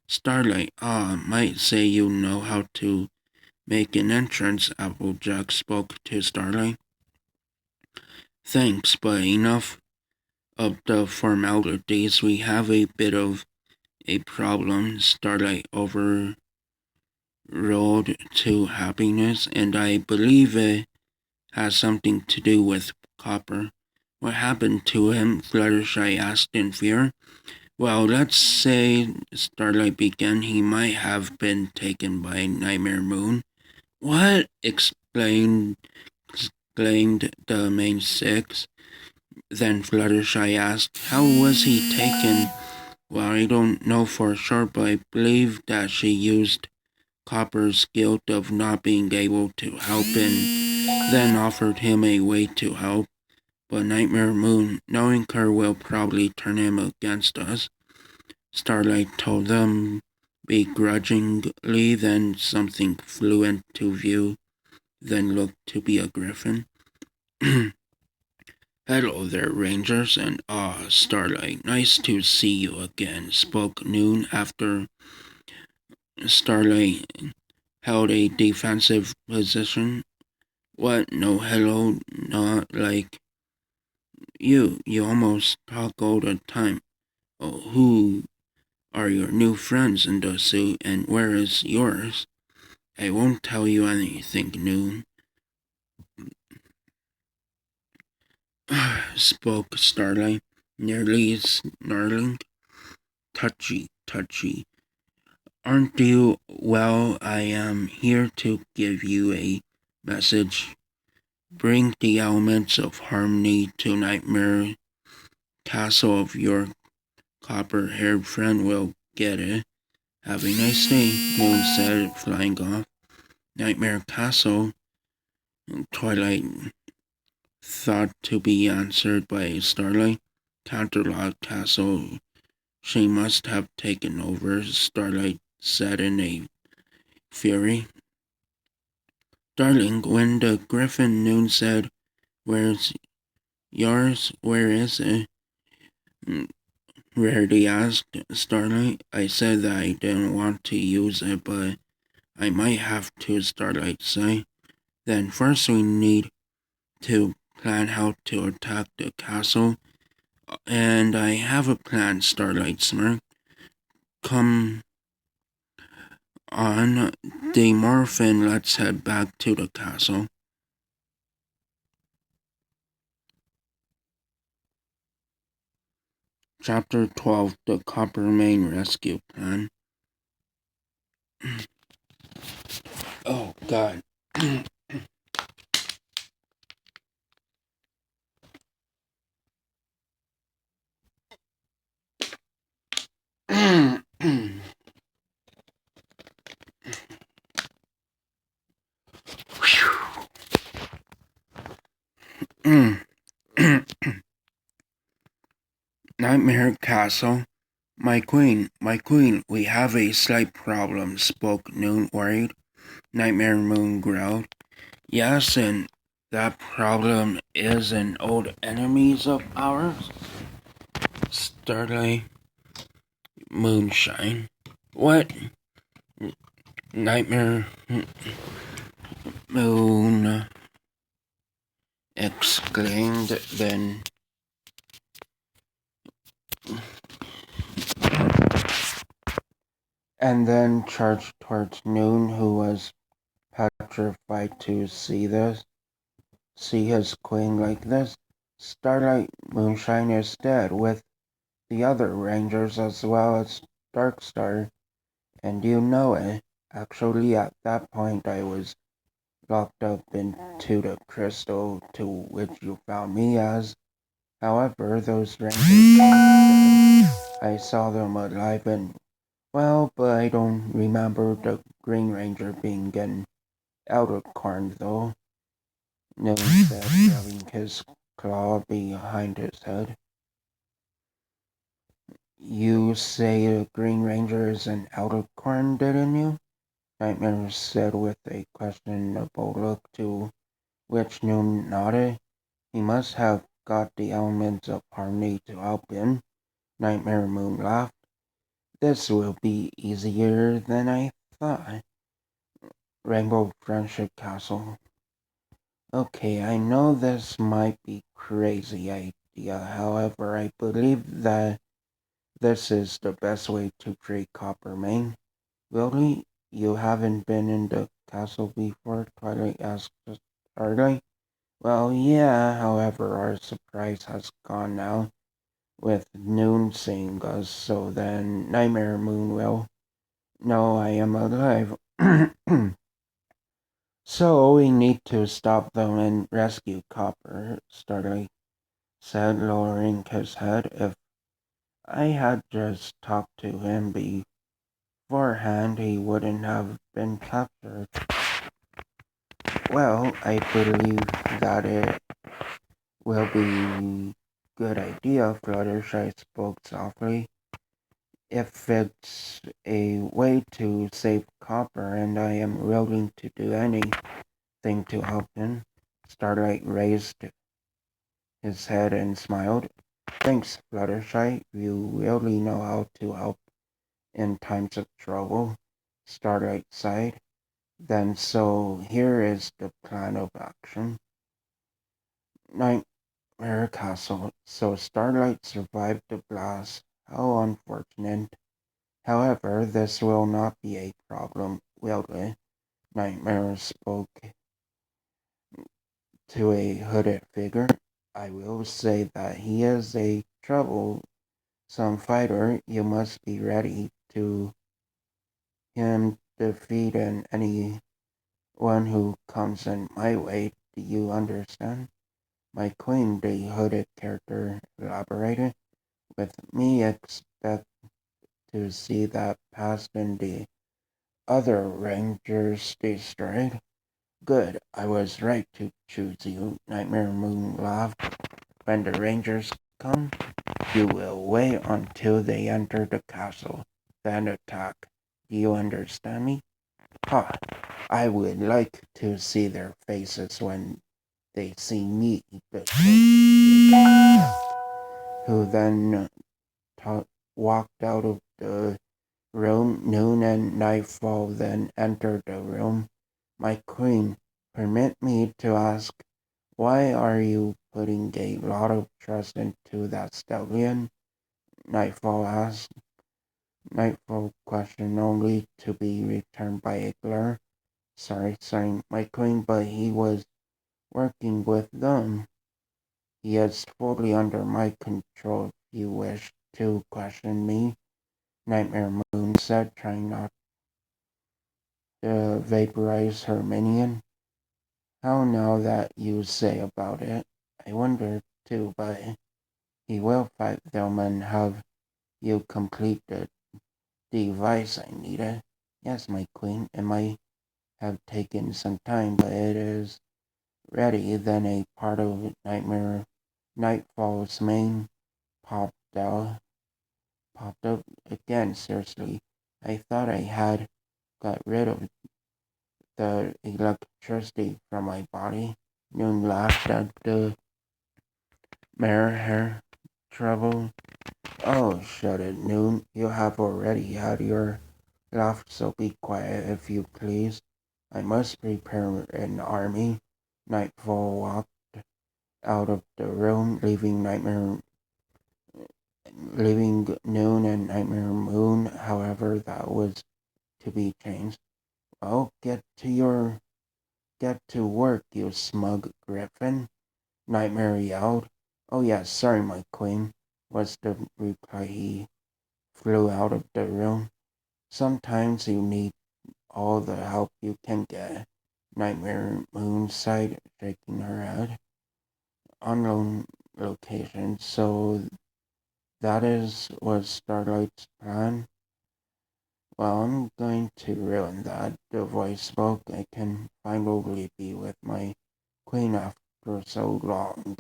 Starlight, might say you know how to make an entrance, Applejack spoke to Starlight. Thanks, but enough of the formalities. We have a bit of a problem. Starlight overrode to happiness, and I believe it has something to do with Copper. What happened to him? Fluttershy asked in fear. Well, let's say, Starlight began, he might have been taken by Nightmare Moon. What? Exclaimed the main six. Then Fluttershy asked, how was he taken? Well, I don't know for sure, but I believe that she used Copper's guilt of not being able to help and then offered him a way to help. But Nightmare Moon, knowing her, will probably turn him against us. Starlight told them begrudgingly, then something flew into view, then looked to be a griffin. Hello there, Rangers, and Starlight, nice to see you again, spoke Noon after Starlight held a defensive position. What? No hello, not like you almost talk all the time. Oh, who are your new friends in the suit, and where is yours? I won't tell you anything, Noon, spoke Starlight, nearly snarling. Touchy. Aren't you? Well, I am here to give you a message. Bring the elements of harmony to Nightmare Castle of your copper-haired friend will get it. Have a nice day, Moon said, flying off. Nightmare Castle, Twilight thought to be answered by Starlight. Canterlot Castle. She must have taken over, Starlight said in a fury. Darling, when the Griffin Noon said, "Where's yours? Where is it?" Rarely asked Starlight. I said that I didn't want to use it, but I might have to, Starlight said. Then first we need to plan how to attack the castle. And I have a plan, Starlight smirked. Come on, demorph and let's head back to the castle. Chapter 12, The Coppermane Rescue Plan. Oh, God. Nightmare Castle. My queen, we have a slight problem, spoke Noon, worried. Nightmare Moon growled. Yes, and that problem is an old enemies of ours? Starlight Moonshine. What? Nightmare Moon exclaimed, then charged towards Noon, who was petrified to see his queen like this. Starlight Moonshine is dead, with the other rangers as well as Darkstar, and you know it. Actually, at that point I was locked up into the crystal to which you found me as. However, those rangers aren't dead. I saw them alive and well, but I don't remember the Green Ranger being an Eldercorn though. No said, rubbing his claw behind his head. You say the Green Ranger is an Eldercorn, didn't you? Nightmare said with a questionable look, to which Noon nodded. He must have got the elements of harmony to help him. Nightmare Moon laughed. This will be easier than I thought. Rainbow Friendship Castle. Okay, I know this might be crazy idea, however, I believe that this is the best way to create Coppermane. Really? You haven't been in the castle before? Twilight asked Starlight. Well, yeah, however, our surprise has gone now, with Noon seeing us, so then Nightmare Moon will know I am alive. So we need to stop them and rescue Copper, Starlight said, lowering his head. If I had just talked to him beforehand, he wouldn't have been captured. Well, I believe that it will be a good idea, Fluttershy spoke softly. If it's a way to save Copper, and I am willing to do anything to help him. Starlight raised his head and smiled. Thanks, Fluttershy. You really know how to help in times of trouble. Starlight sighed. Then so here is the plan of action. Nightmare Castle. So Starlight survived the blast. How unfortunate. However, this will not be a problem, will it? Nightmare spoke to a hooded figure. I will say that he is a troublesome fighter. You must be ready to him defeat anyone who comes in my way. Do you understand? My queen, the hooded character elaborated. With me, expect to see that past and the other rangers destroyed. Good, I was right to choose you, Nightmare Moon laughed. When the rangers come, You will wait until they enter the castle, then attack. Do you understand me? Ha! I would like to see their faces when they see me, the who then walked out of the room. Noon and nightfall then entered the room. My queen, permit me to ask, why are you putting a lot of trust into that stallion? Nightfall asked. Nightfall questioned only to be returned by a glare. Sorry, my queen, but he was working with them. He is fully under my control. If you wish to question me, Nightmare Moon said, trying not to vaporize her minion. How now that you say about it, I wonder too, but he will fight them and have you complete the device I needed. Yes, my queen, it might have taken some time, but it is ready. Then a part of Nightmare Nightfall's main popped out, popped up again. Seriously, I thought I had got rid of the electricity from my body. Noon laughed at the mere hair trouble. Oh, shut it, Noon. You have already had your laugh, so be quiet if you please. I must prepare an army. Nightfall walked out of the room, leaving Noon and Nightmare Moon. However, that was to be changed. Well, get to work, you smug griffin, Nightmare yelled. Oh yes, sorry, my queen, was the reply. He flew out of the room. Sometimes you need all the help you can get, Nightmare Moon sighed, shaking her head. Unknown location, so that was Starlight's plan. Well, I'm going to ruin that, the voice spoke. I can finally be with my queen after so long.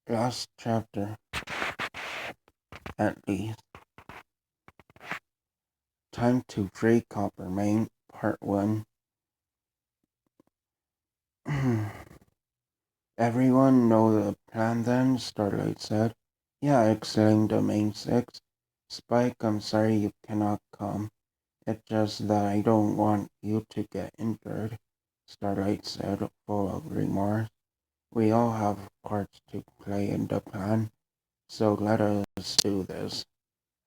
Last chapter, at least. Time to free Coppermine, Part 1. Everyone know the plan then? Starlight said. Yeah, exclaimed the main six. Spike, I'm sorry you cannot come. It's just that I don't want you to get injured, Starlight said, full of remorse. We all have parts to play in the plan, so let us do this.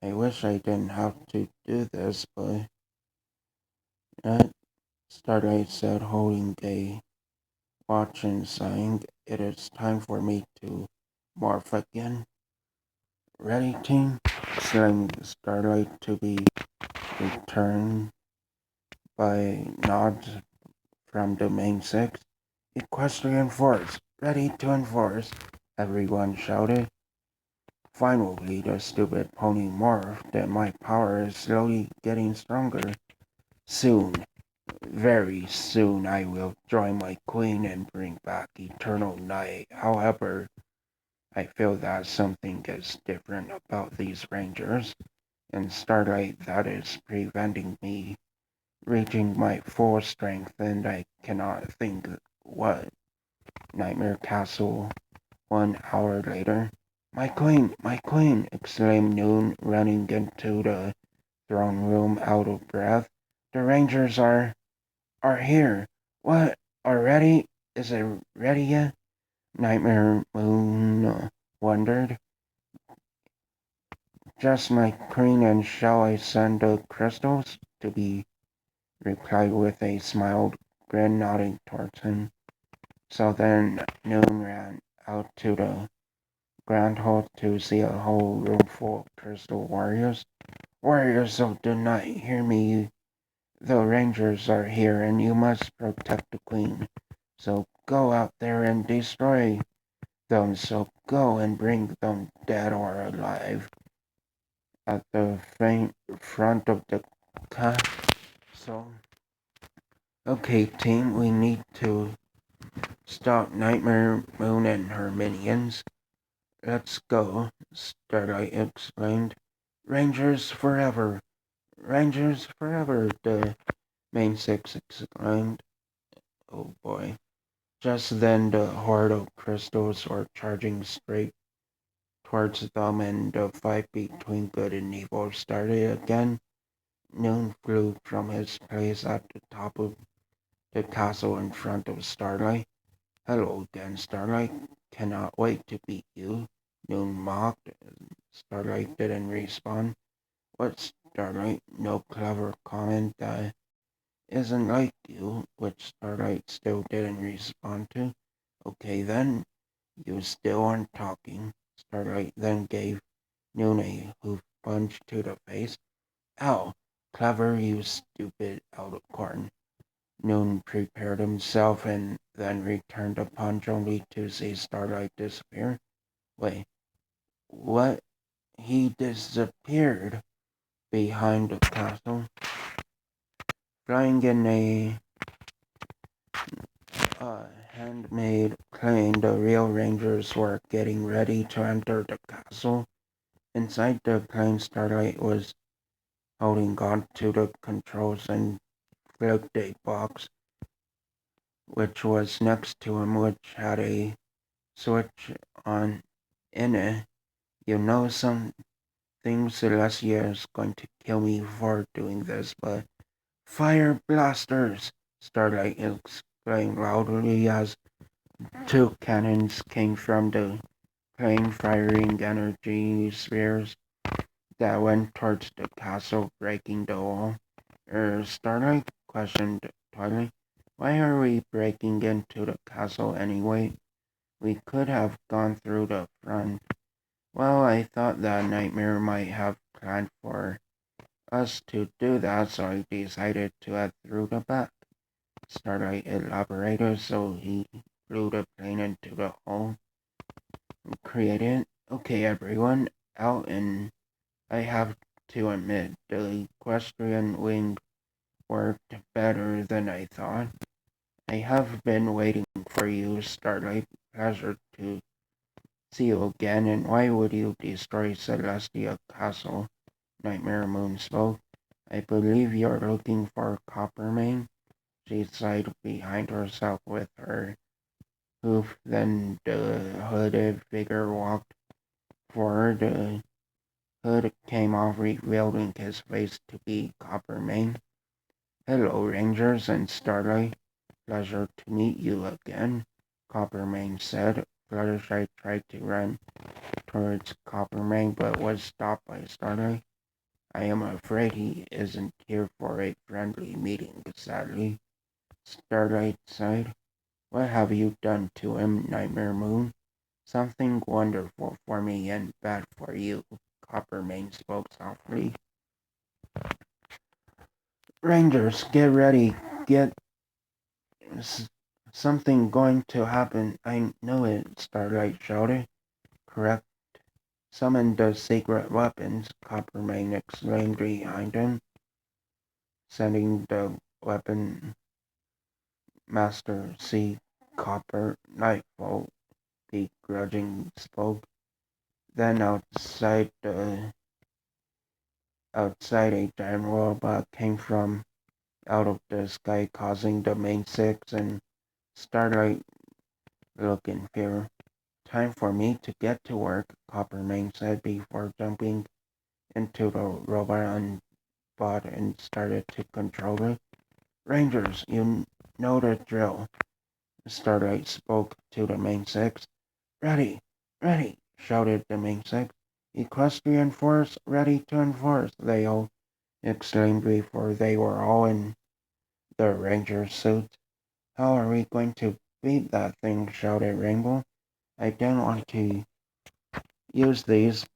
I wish I didn't have to do this, but Starlight said, holding a watch and sighing. It is time for me to morph again. Ready, team? Exclaimed Starlight, to be returned by nods from the main six. Equestrian force, ready to enforce, everyone shouted. Finally, the stupid pony morphed, and my power is slowly getting stronger. Soon, very soon, I will join my queen and bring back eternal night. However, I feel that something is different about these rangers and starlight that is preventing me reaching my full strength, and I cannot think what. Nightmare Castle 1 hour later. My queen, exclaimed Noon, running into the throne room out of breath. The Rangers are here. What? Already? Is it ready yet? Nightmare Moon wondered. Just my queen, and shall I send the crystals? To be replied with a smiled grin, nodding towards him. So then Noon ran out to the grand hall to see a whole room full of crystal warriors. Warriors of the night, hear me. The rangers are here and you must protect the queen. So go out there and destroy them. So go and bring them dead or alive. At the front of the castle, Okay, team, we need to stop Nightmare Moon and her minions. Let's go, Starlight exclaimed. Rangers forever! Rangers forever! The main six exclaimed. Oh boy. Just then the horde of crystals were charging straight towards them, and the fight between good and evil started again. Noon flew from his place at the top of the castle in front of Starlight. Hello again, Starlight. Cannot wait to beat you. Noon mocked. Starlight didn't respond. What, Starlight? No clever comment that isn't like you, which Starlight still didn't respond to. Okay then, you still aren't talking. Starlight then gave Noon a hoof punch to the face. Ow! Clever, you stupid out-of-corn. Noon prepared himself and then returned the punch only to see Starlight disappear. Wait, what? He disappeared behind the castle, flying in a handmade plane. The real rangers were getting ready to enter the castle. Inside the plane, Starlight was holding on to the controls and flipped a box which was next to him, which had a switch on in it. You know, some things Celestia is going to kill me for doing this, but fire blasters! Starlight exclaimed loudly as two cannons came from the plane, firing energy spheres that went towards the castle, breaking the wall. Starlight questioned Twilight. Why are we breaking into the castle anyway? We could have gone through the front. Well, I thought that Nightmare might have planned for us to do that, so I decided to head through the back. Starlight elaborated, so he flew the plane into the hole created. Okay, everyone, out, and I have to admit, the equestrian wing worked better than I thought. I have been waiting for you, Starlight. Pleasure to see you again, and why would you destroy Celestia Castle? Nightmare Moon spoke. I believe you're looking for Coppermane. She sighed behind herself with her hoof. Then the hooded figure walked forward. The hood came off, revealing his face to be Coppermane. Hello, Rangers and Starlight. Pleasure to meet you again, Coppermane said. Fluttershy tried to run towards Coppermane, but was stopped by Starlight. I am afraid he isn't here for a friendly meeting, sadly. Starlight sighed. What have you done to him, Nightmare Moon? Something wonderful for me and bad for you, Coppermane spoke softly. Rangers, get ready. Get something going to happen. I know it, Starlight shouted. Correct. Summon the secret weapons, Coppermane exclaimed behind him, sending the weapon master see Copper Nightfall begrudging spoke. Then outside a giant robot came from out of the sky, causing the main six and Starlight look in fear. Time for me to get to work, Coppermane said before jumping into the robot and bot and started to control it. Rangers, you know the drill. Starlight spoke to the main six. Ready, ready, shouted the main six. Equestrian force, ready to enforce, they all exclaimed before they were all in the ranger suits. How are we going to beat that thing? Shouted Rainbow. I don't want to use these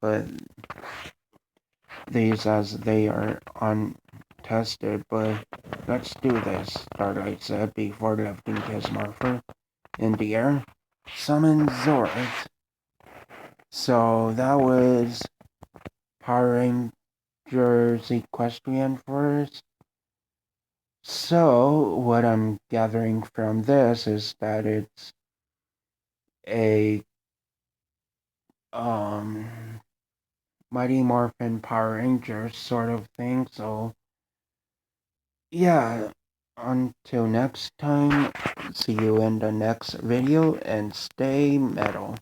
as they are untested, but let's do this, Starlight said before lifting his morpher in the air. Summon Zord. So that was Power Rangers Equestrian Force. So, what I'm gathering from this is that it's a um Mighty Morphin Power Rangers sort of thing. So, yeah, until next time, see you in the next video and stay metal.